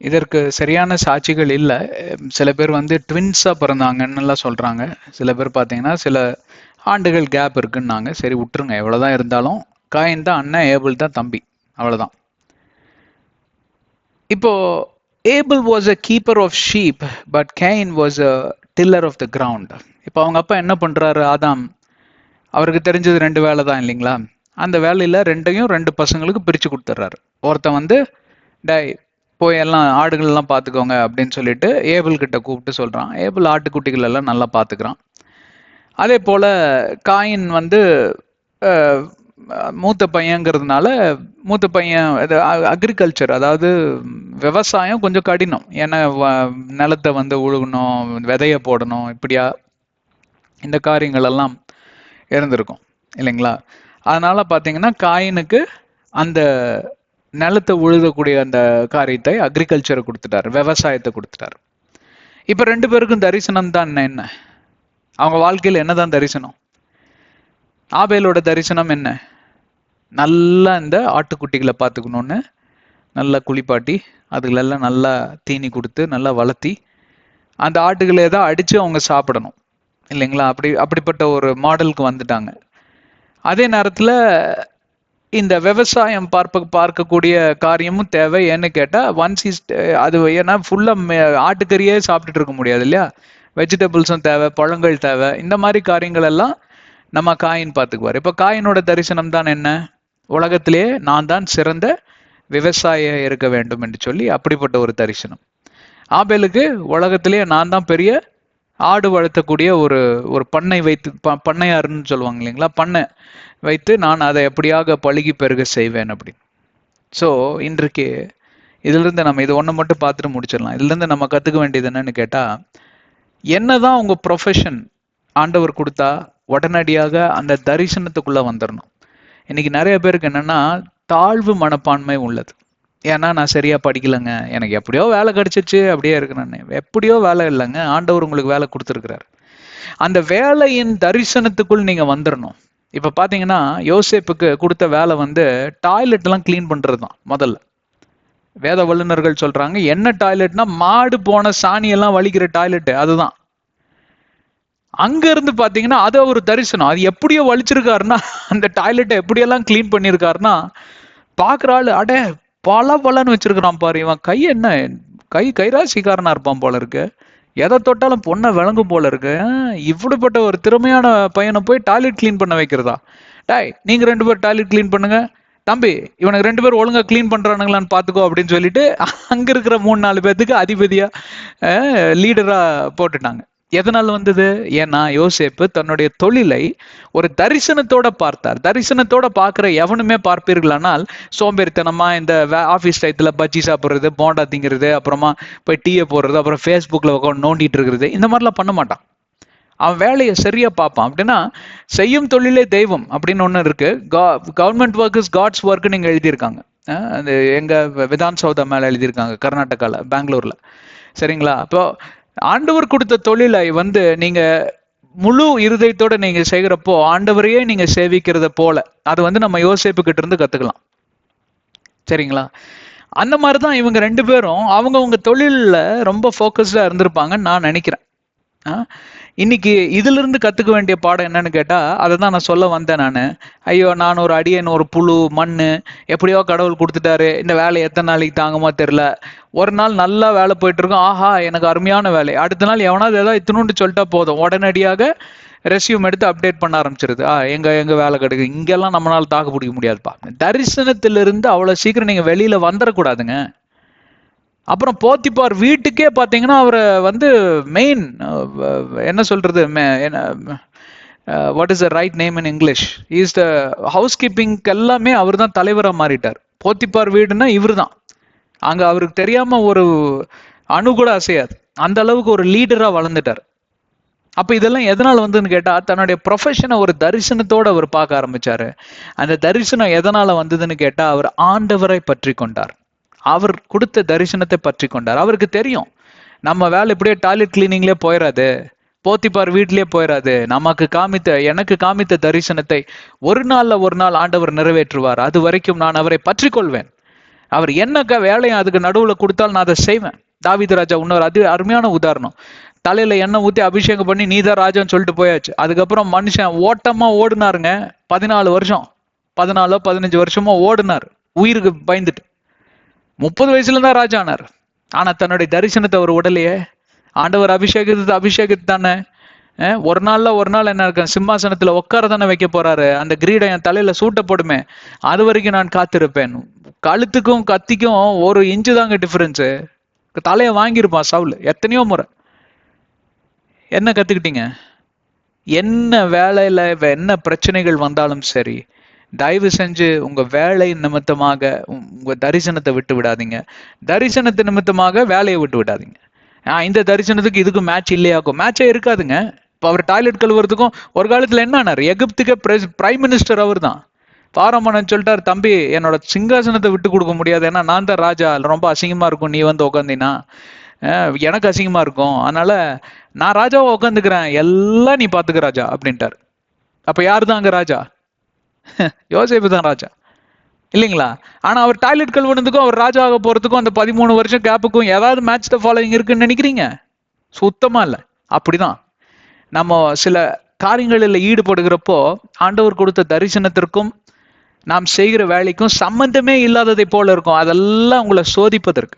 இதற்கு சரியான சாட்சிகள் இல்லை. சில பேர் ட்வின்ஸா பிறந்தாங்கன்னு எல்லாம் சொல்றாங்க. சில பேர் பார்த்தீங்கன்னா சில ஆண்டுகள் கேப் இருக்குன்னாங்க. சரி விட்டுருங்க, எவ்வளவுதான் இருந்தாலும் காயின் தான் அண்ணன், ஏபிள் தான் தம்பி, அவ்வளவுதான். இப்போ Abel was a keeper of sheep, but Cain was a tiller of the ground. இப்போ அவங்க அப்பா என்ன பண்றாரு? ஆதாம், அவருக்கு தெரிஞ்சது 2 வேலை தான் இல்லைங்களா? அந்த வேலையில 2 பசங்களுக்கு பிரிச்சு கொடுத்துட்றாரு. ஒருத்தன் டை போய் எல்லாம் ஆடுகள் எல்லாம் பார்த்துக்கோங்க அப்படின்னு சொல்லிட்டு ஏபிள் கிட்ட கூப்பிட்டு சொல்றான். ஏபிள் ஆட்டுக்குட்டிகள் எல்லாம் நல்லா பார்த்துக்கிறான். அதே போல காயின் மூத்த பையங்கிறதுனால, மூத்த பையன் அக்ரிகல்ச்சர், அதாவது விவசாயம் கொஞ்சம் கடினம். ஏன்னா நிலத்தை உழுகணும், விதைய போடணும், இப்படியா இந்த காரியங்கள் எல்லாம் இருந்திருக்கும் இல்லைங்களா? அதனால பாத்தீங்கன்னா காயினுக்கு அந்த நிலத்தை உழுதக்கூடிய அந்த காரியத்தை, அக்ரிகல்ச்சரை கொடுத்துட்டாரு, விவசாயத்தை கொடுத்துட்டாரு. இப்ப 2 பேருக்கும் தரிசனம் தான் என்ன? அவங்க வாழ்க்கையில என்னதான் தரிசனம்? ஆபேலோட தரிசனம் என்ன? நல்லா இந்த ஆட்டுக்குட்டிகளை பார்த்துக்கணும்னு நல்லா குளிப்பாட்டி அதுகளெல்லாம் நல்லா தீனி கொடுத்து நல்லா வளர்த்தி அந்த ஆட்டுகளை ஏதாவது அடிச்சு அவங்க சாப்பிடணும் இல்லைங்களா? அப்படிப்பட்ட ஒரு மாடலுக்கு வந்துட்டாங்க. அதே நேரத்துல இந்த விவசாயம் பார்க்கக்கூடிய காரியமும் தேவை. ஏன்னு கேட்டா அது ஏன்னா ஃபுல்லா ஆட்டுக்கறியே சாப்பிட்டுட்டு இருக்க முடியாது இல்லையா? வெஜிடபிள்ஸும் தேவை, பழங்கள் தேவை. இந்த மாதிரி காரியங்கள் எல்லாம் நம்ம காயின் பார்த்துக்குவார். இப்ப காயினோட தரிசனம் தான் என்ன? உலகத்திலேயே நான் தான் சிறந்த விவசாய இருக்க வேண்டும் என்று சொல்லி அப்படிப்பட்ட ஒரு தரிசனம். ஆபேலுக்கு உலகத்திலேயே நான் தான் பெரிய ஆடு வளர்த்தக்கூடிய ஒரு பண்ணை வைத்து, பண்ணையாருன்னு சொல்லுவாங்க இல்லைங்களா, பண்ணை வைத்து நான் அதை எப்படியாக பழுகி பெருக செய்வேன் அப்படின்னு. ஸோ இன்றைக்கு இதுல இருந்து நம்ம இது ஒண்ணு மட்டும் பார்த்துட்டு முடிச்சிடலாம். இதுல இருந்து நம்ம கத்துக்க வேண்டியது என்னன்னு கேட்டா, என்னதான் உங்க ப்ரொஃபஷன் ஆண்டவர் கொடுத்தா உடனடியாக அந்த தரிசனத்துக்குள்ள வந்துடணும். இன்னைக்கு நிறைய பேருக்கு என்னன்னா தாழ்வு மனப்பான்மை உள்ளது. ஏன்னா நான் சரியா படிக்கலைங்க, எனக்கு எப்படியோ வேலை கிடைச்சிச்சு, அப்படியே இருக்கிறேன்னு. எப்படியோ வேலை இல்லைங்க, ஆண்டவர் உங்களுக்கு வேலை கொடுத்துருக்கிறார். அந்த வேலையின் தரிசனத்துக்குள் நீங்க வந்துடணும். இப்ப பாத்தீங்கன்னா யோசேப்புக்கு கொடுத்த வேலை டாய்லெட் எல்லாம் கிளீன் பண்றதுதான் முதல்ல. வேத வல்லுநர்கள் சொல்றாங்க, என்ன டாய்லெட்னா மாடு போன சாணி எல்லாம் வலிக்கிற டாய்லெட் அதுதான். அங்க இருந்து பாத்தீங்கன்னா அது ஒரு தரிசனம். அது எப்படியோ வலிச்சிருக்காருன்னா, அந்த டாய்லெட்டை எப்படியெல்லாம் கிளீன் பண்ணியிருக்காருன்னா, பாக்குற ஆளு அடே பல பலன்னு வச்சிருக்கிறான் பாரு, இவன் கை என்ன கைராசிக்காரனா இருப்பான் போல இருக்கு, எதை தொட்டாலும் பொண்ணை விளங்கும் போல இருக்கு. இப்படிப்பட்ட ஒரு திறமையான பையனை போய் டாய்லெட் கிளீன் பண்ண வைக்கிறதா? டாய் நீங்க 2 பேர் டாய்லெட் கிளீன் பண்ணுங்க, தம்பி இவனுக்கு 2 பேர் ஒழுங்கா கிளீன் பண்றானுங்களான்னு பாத்துக்கோ அப்படின்னு சொல்லிட்டு அங்க இருக்கிற 3-4 பேத்துக்கு அதிபதியா லீடரா போட்டுட்டாங்க. எதனால வந்தது? ஏன்னா யோசேப்பு தன்னுடைய தொழிலை ஒரு தரிசனத்தோட பார்த்தார். தரிசனத்தோட பார்க்கிற எவனுமே பார்ப்பீர்களானால் சோம்பேறித்தனமா இந்த ஆபீஸ் டயத்துல பஜ்ஜி சாப்பிடுறது, போண்டா திங்கிறது, அப்புறமா போய் டீயை போடுறது, அப்புறம் ஃபேஸ்புக்ல உட்காந்து நோண்டிட்டு இருக்கிறது, இந்த மாதிரிலாம் பண்ண மாட்டான். அவன் வேலையை சரியா பார்ப்பான். அப்படின்னா செய்யும் தொழிலே தெய்வம் அப்படின்னு ஒண்ணு இருக்கு. Government work is God's work நீங்க எழுதியிருக்காங்க. அந்த எங்க விதான் சௌதா மேல எழுதியிருக்காங்க, கர்நாடகால, பெங்களூர்ல. சரிங்களா? அப்போ ஆண்டவர் கொடுத்த தொழிலை நீங்க முழு இருதயத்தோட நீங்க செய்கிறப்போ ஆண்டவரையே நீங்க சேவிக்கிறத போல அது நம்ம யோசேப்பு கிட்ட இருந்து கத்துக்கலாம். சரிங்களா? அந்த மாதிரிதான் இவங்க 2 பேரும் அவங்கவுங்க தொழில்ல ரொம்ப போக்கஸ்டா இருந்திருப்பாங்கன்னு நான் நினைக்கிறேன். இன்னைக்கு இதுல இருந்து கத்துக்க வேண்டிய பாடம் என்னன்னு கேட்டா, அதை தான் நான் சொல்ல வந்தேன். ஐயோ நான் ஒரு அடியன், ஒரு புழு மண்ணு, எப்படியோ கடவுள் கொடுத்துட்டாரு, இந்த வேலை எத்தனை நாளைக்கு தாங்குமோ தெரியல. ஒரு நாள் நல்லா வேலை போயிட்டு இருக்கும், ஆஹா எனக்கு அருமையான வேலை. அடுத்த நாள் எவனாவது ஏதாவது இத்தினூண்டு சொல்லிட்டா போதும், உடனடியாக ரெஸ்யூம் எடுத்து அப்டேட் பண்ண ஆரம்பிச்சிருது. எங்க வேலை கிடைக்கு, இங்கெல்லாம் நம்மளால தாக்கு பிடிக்க முடியாதுப்பா. தரிசனத்திலிருந்து அவ்வளவு சீக்கிரம் நீங்க வெளியில வந்துடக்கூடாதுங்க. அப்புறம் போத்திபார் வீட்டுக்கே பாத்தீங்கன்னா அவரை மெயின் என்ன சொல்றது, what is the right name in English, is the house keeping எல்லாமே அவர் தான் தலைவராக மாறிட்டார். போத்திபார் வீடுன்னா இவர் தான். அங்க அவருக்கு தெரியாம ஒரு அணு கூட அசையாது, அந்த அளவுக்கு ஒரு லீடரா வளர்ந்துட்டார். அப்ப இதெல்லாம் எதனால வந்துன்னு கேட்டா, தன்னுடைய ப்ரொஃபஷனை ஒரு தரிசனத்தோட அவர் பார்க்க ஆரம்பிச்சாரு. அந்த தரிசனம் எதனால வந்ததுன்னு கேட்டா, அவர் ஆண்டவரை பற்றி கொண்டார், அவர் கொடுத்த தரிசனத்தை பற்றி கொண்டார். அவருக்கு தெரியும் நம்ம வேலை இப்படியே டாய்லெட் கிளீனிங்லேயே போயிடாது, போத்திபார் வீட்லயே போயிடாது, எனக்கு காமித்த தரிசனத்தை ஒரு நாள் ஆண்டவர் நிறைவேற்றுவார், அது வரைக்கும் நான் அவரை பற்றி கொள்வேன். அவர் என்ன வேலையும் அதுக்கு நடுவுல கொடுத்தாலும் நான் அதை செய்வேன். தாவீது ராஜா இன்னொரு அருமையான உதாரணம். தலையில எண்ணெய் ஊத்தி அபிஷேகம் பண்ணி நீதான் ராஜான்னு சொல்லிட்டு போயாச்சு. அதுக்கப்புறம் மனுஷன் ஓட்டமா ஓடுனாருங்க. 14 வருஷம், 15 வருஷமா ஓடுனார் உயிருக்கு பயந்துட்டு. 30 வயசுல தான் ராஜா ஆனார். ஆனா தன்னுடைய தரிசனத்தை அவர் உடலையே. ஆண்டவர் அபிஷேகத்து தானே, ஒரு நாள் என்ன இருக்க சிம்மாசனத்துல உட்கார தானே வைக்க போறாரு, அந்த கிரீடம் என் தலையில சூட்ட போடுமே, அது வரைக்கும் நான் காத்திருப்பேன். கழுத்துக்கும் கத்திக்கும் 1 இன்ச்சு தாங்க டிஃபரன்ஸு. தலைய வாங்கியிருப்பான் சவுல் எத்தனையோ முறை. என்ன கத்துக்கிட்டீங்க? என்ன வேலையில என்ன பிரச்சனைகள் வந்தாலும் சரி, தயவு செஞ்சு உங்க வேலை நிமித்தமாக உங்க தரிசனத்தை விட்டு விடாதீங்க. தரிசனத்து நிமித்தமாக வேலையை விட்டு விடாதீங்க. இந்த தரிசனத்துக்கு இதுக்கும் மேட்ச் இல்லையாக்கும், மேட்சே இருக்காதுங்க. இப்போ அவர் டாய்லெட் கழுவுறதுக்கும் ஒரு காலத்துல என்ன ஆனார், எகிப்துக்கு பிரைம் மினிஸ்டர் அவர் தான். பாரமணன் சொல்லிட்டார், தம்பி என்னோட சிங்காசனத்தை விட்டு கொடுக்க முடியாது, ஏன்னா நான் தான் ராஜா, ரொம்ப அசிங்கமா இருக்கும் நீ உட்காந்தினா, எனக்கு அசிங்கமா இருக்கும், அதனால நான் ராஜாவை உட்காந்துக்கிறேன், எல்லாம் நீ பாத்துக்க ராஜா அப்படின்ட்டார். அப்ப யாரு தான் அங்க ராஜா? யோசேப்பு தான் ராஜா, இல்லைங்களா? ஆனா அவர் டாய்லெட் கழுவுனதுக்கும் அவர் ராஜா ஆக போறதுக்கும் அந்த 13 வருஷம் கேப்புக்கும் ஏதாவது மேட்ச் த ஃபாலோயிங் இருக்குன்னு நினைக்கிறீங்க? சுத்தமா இல்லை. அப்படிதான் நம்ம சில காரியங்களில் ஈடுபடுகிறப்போ ஆண்டவர் கொடுத்த தரிசனத்திற்கும் நாம் செய்கிற வேலைக்கும் சம்பந்தமே இல்லாததை போல இருக்கும். அதெல்லாம் உங்களை சோதிப்பதற்கு,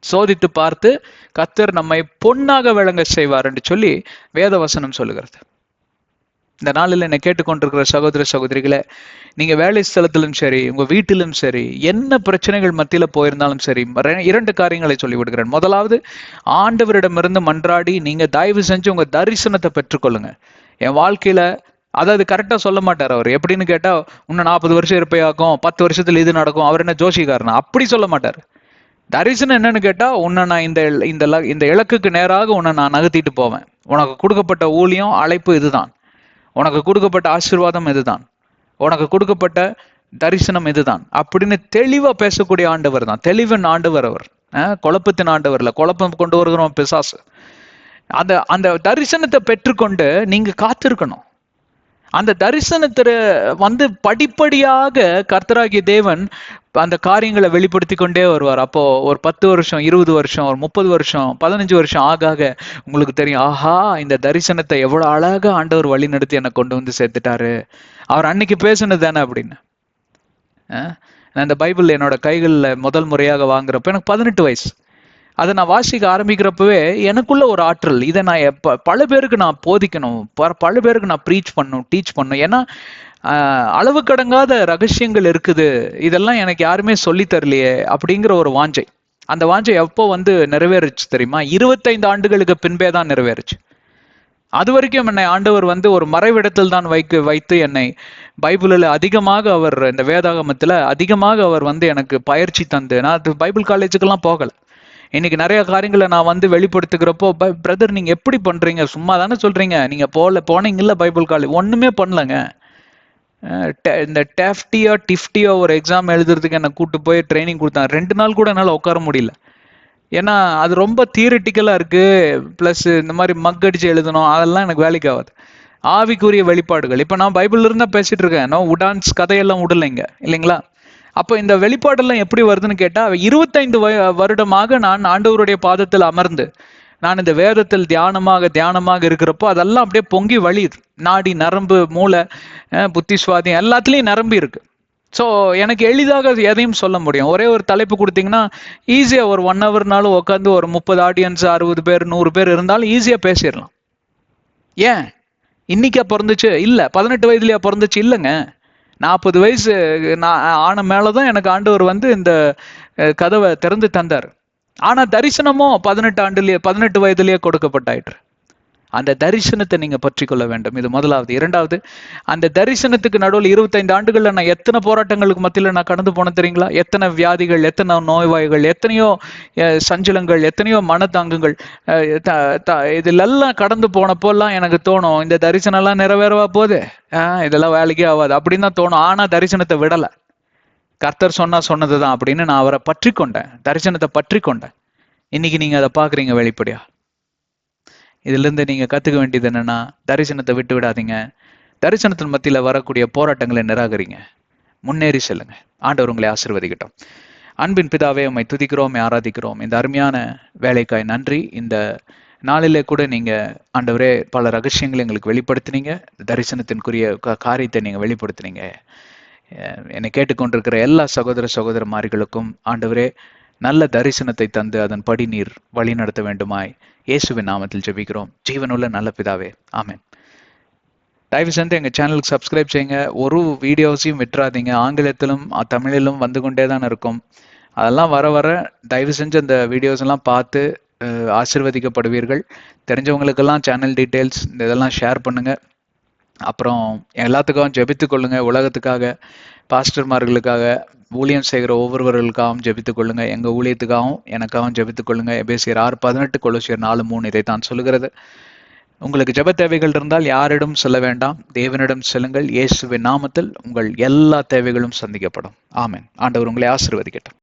சோதித்து பார்த்து கர்த்தர் நம்மை பொன்னாக விளங்க செய்வார் என்று சொல்லி வேத வசனம் சொல்லுகிறது. இந்த நாளில் என்னை கேட்டுக்கொண்டிருக்கிற சகோதர சகோதரிகளை, நீங்க வேலை ஸ்தலத்திலும் சரி, உங்க வீட்டிலும் சரி, என்ன பிரச்சனைகள் மத்தியில போயிருந்தாலும் சரி, 2 காரியங்களை சொல்லி விடுகிறேன். முதலாவது, ஆண்டவரிடமிருந்து மன்றாடி நீங்க தயவு செஞ்சு உங்க தரிசனத்தை பெற்றுக்கொள்ளுங்க. என் வாழ்க்கையில, அதாவது கரெக்டா சொல்ல மாட்டார் அவர். எப்படின்னு கேட்டா, இன்னும் 40 வருஷம் இருப்பையாக்கும், 10 வருஷத்துல இது நடக்கும், அவர் என்ன ஜோசிகாரனா? அப்படி சொல்ல மாட்டார். தரிசனம் என்னன்னு கேட்டா, உன்னை நான் இந்த இலக்குக்கு நேராக உன்னை நான் நகர்த்திட்டு போவேன். உனக்கு கொடுக்கப்பட்ட ஊழியம், அழைப்பு இதுதான். உனக்கு கொடுக்கப்பட்ட ஆசீர்வாதம் இதுதான். உனக்கு கொடுக்கப்பட்ட தரிசனம் இதுதான் அப்படின்னு தெளிவா பேசக்கூடிய ஆண்டவர் தான். தெளிவின் ஆண்டவர் அவர், குழப்பத்தின் ஆண்டவர் இல்ல. குழப்பம் கொண்டு வருகிறோம் பிசாசு. அந்த தரிசனத்தை பெற்றுக்கொண்டு நீங்க காத்திருக்கணும். அந்த தரிசனத்துல வந்து படிப்படியாக கர்த்தராகிய தேவன் அந்த காரியங்களை வெளிப்படுத்தி கொண்டே வருவார். அப்போ ஒரு 10 வருஷம், 20 வருஷம், ஒரு 30 வருஷம், 15 வருஷம் ஆக ஆக உங்களுக்கு தெரியும், ஆஹா இந்த தரிசனத்தை எவ்வளவு அழகா ஆண்டவர் வழி நடத்தி என்னை கொண்டு வந்து சேர்த்துட்டாரு, அவர் அன்னைக்கு பேசுனது தானே அப்படின்னு. நான் இந்த பைபிள் என்னோட கைகளில் முதல் முறையாக வாங்குறப்ப எனக்கு 18 வயசு. அதை நான் வாசிக்க ஆரம்பிக்கிறப்பவே எனக்குள்ள ஒரு ஆற்றல், இதை நான் பல பேருக்கு நான் போதிக்கணும், பல பேருக்கு நான் ப்ரீச் பண்ணணும், டீச் பண்ணணும். ஏன்னா அளவு கடங்காத ரகசியங்கள் இருக்குது, இதெல்லாம் எனக்கு யாருமே சொல்லி தரலையே அப்படிங்கிற ஒரு வாஞ்சை. அந்த வாஞ்சை எப்போ வந்து நிறைவேறுச்சு தெரியுமா? 25 ஆண்டுகளுக்கு பின்பே தான் நிறைவேறுச்சு. அது வரைக்கும் என்னை ஆண்டவர் வந்து ஒரு மறைவிடத்தில் தான் வைத்து என்னை பைபிளில் அதிகமாக அவர், இந்த வேதாகமத்தில் அதிகமாக அவர் வந்து எனக்கு பயிற்சி தந்து, நான் அது பைபிள் காலேஜுக்கெல்லாம் போகலை. இன்னைக்கு நிறைய காரியங்களை நான் வந்து வெளிப்படுத்துகிறப்போ, பிரதர் நீங்க எப்படி பண்றீங்க, சும்மா தானே சொல்றீங்க, நீங்க போனீங்கல்ல பைபிள் காலேஜ், ஒண்ணுமே பண்ணலங்க. இந்த டிஃப்டியோ ஒரு எக்ஸாம் எழுதுறதுக்கு என்னை கூட்டு போய் ட்ரைனிங் கொடுத்தாங்க. 2 நாள் கூட என்னால் உட்கார முடியல. ஏன்னா அது ரொம்ப தியரிட்டிக்கலாக இருக்கு. ப்ளஸ் இந்த மாதிரி மக்கடிச்சு எழுதணும், அதெல்லாம் எனக்கு வேலைக்கு ஆகாது. ஆவிக்குரிய வெளிப்பாடுகள், இப்போ நான் பைபிள்ல இருந்தா பேசிட்டு இருக்கேன், நான் உடான்ஸ் கதையெல்லாம் விடலைங்க இல்லைங்களா? அப்போ இந்த வெளிப்பாடெல்லாம் எப்படி வருதுன்னு கேட்டா, 25 வருடமாக நான் ஆண்டவருடைய பாதத்தில் அமர்ந்து நான் இந்த வேதத்தில் தியானமாக இருக்கிறப்போ அதெல்லாம் அப்படியே பொங்கி வழியுது. நாடி, நரம்பு, மூளை, புத்தி சுவாதியம் எல்லாத்துலேயும் நிரம்பி இருக்கு. ஸோ எனக்கு எளிதாக எதையும் சொல்ல முடியும். ஒரே ஒரு தலைப்பு கொடுத்தீங்கன்னா ஈஸியாக ஒரு 1 ஹவர்னாலும் உட்காந்து ஒரு 30 ஆடியன்ஸ், 60 பேர், 100 பேர் இருந்தாலும் ஈஸியாக பேசிடலாம். ஏன் இன்னைக்கா பிறந்துச்சு? இல்லை. 18 வயதுலையா பிறந்துச்சு? இல்லைங்க. 40 வயசு நான் ஆன மேலதான் எனக்கு ஆண்டவர் வந்து இந்த கதவை திறந்து தந்தார். ஆனா தரிசனமோ 18 வயதிலேயே கொடுக்கப்பட்டாயிற்று. அந்த தரிசனத்தை நீங்க பற்றி கொள்ள வேண்டும். இது முதலாவது. இரண்டாவது, அந்த தரிசனத்துக்கு நடுவில் 25 ஆண்டுகள்ல நான் எத்தனை போராட்டங்களுக்கு மத்தியில நான் கடந்து போனேன் தெரியுங்களா? எத்தனை வியாதிகள், எத்தனை நோய்வாய்கள், எத்தனையோ சஞ்சலங்கள், எத்தனையோ மனத்தாங்குகள், இதுலெல்லாம் கடந்து போனப்போல்லாம் எனக்கு தோணும், இந்த தரிசனம் எல்லாம் நிறைவேறவா போகுது, இதெல்லாம் வேலைக்கே ஆகாது அப்படின்னு தான் தோணும். ஆனா தரிசனத்தை விடலை. கர்த்தர் சொன்னதுதான் அப்படின்னு நான் அவரை பற்றி கொண்டேன், தரிசனத்தை பற்றி கொண்டேன். இன்னைக்கு நீங்க அதை பாக்குறீங்க வெளிப்படையா. இதுல இருந்து நீங்க கத்துக்க வேண்டியது என்னன்னா, தரிசனத்தை விட்டு விடாதீங்க. தரிசனத்தின் மத்தியில வரக்கூடிய போராட்டங்களை நிராகரிங்க, முன்னேறி செல்லுங்க. ஆண்டவர் உங்களை ஆசீர்வதிக்கட்டும். அன்பின் பிதாவே, உம்மை துதிக்கிறோம், ஆராதிக்கிறோம். இந்த அருமையான வேலைக்காய் நன்றி. இந்த நாளிலே கூட நீங்க ஆண்டவரே பல ரகசியங்களை எங்களுக்கு வெளிப்படுத்தினீங்க. தரிசனத்தின்குரிய காரியத்தை நீங்க வெளிப்படுத்தினீங்க. என்னை கேட்டுக்கொண்டிருக்கிற எல்லா சகோதரமார்களுக்கும் ஆண்டவரே நல்ல தரிசனத்தை தந்து அதன்படி நீர் வழி நடத்த வேண்டுமாய் இயேசுவின் நாமத்தில் ஜெபிக்கிறோம், ஜீவனுள்ள நல்ல பிதாவே, ஆமென். தயவு செஞ்சு எங்க சேனலுக்கு சப்ஸ்கிரைப் செய்யுங்க. ஒரு வீடியோஸையும் விட்டுறாதீங்க. ஆங்கிலத்திலும் தமிழிலும் வந்து கொண்டே தான் இருக்கும். அதெல்லாம் வர வர தயவு செஞ்சு அந்த வீடியோஸ் எல்லாம் பார்த்து ஆசீர்வதிக்கப்படுவீர்கள். தெரிஞ்சவங்களுக்கெல்லாம் சேனல் டீட்டெயில்ஸ் இதெல்லாம் ஷேர் பண்ணுங்க. அப்புறம் எல்லாத்துக்காகவும் ஜெபித்து கொள்ளுங்க. உலகத்துக்காக, பாஸ்டர்மார்களுக்காக, ஊழியம் செய்கிற ஒவ்வொருவர்களுக்காகவும் ஜெபித்துக் கொள்ளுங்க. எங்க ஊழியத்துக்காகவும் எனக்காகவும் ஜெபித்துக் கொள்ளுங்க. எபேசியர் 6:18, கொலோசியர் 4:3 இதைத்தான் சொல்லுகிறது. உங்களுக்கு ஜெப தேவைகள் இருந்தால் யாரிடம் சொல்ல வேண்டாம், தேவனிடம் செல்லுங்கள். இயேசுவின் நாமத்தில் உங்கள் எல்லா தேவைகளும் சந்திக்கப்படும். ஆமென். ஆண்டவர் உங்களை ஆசீர்வதிக்கட்டும்.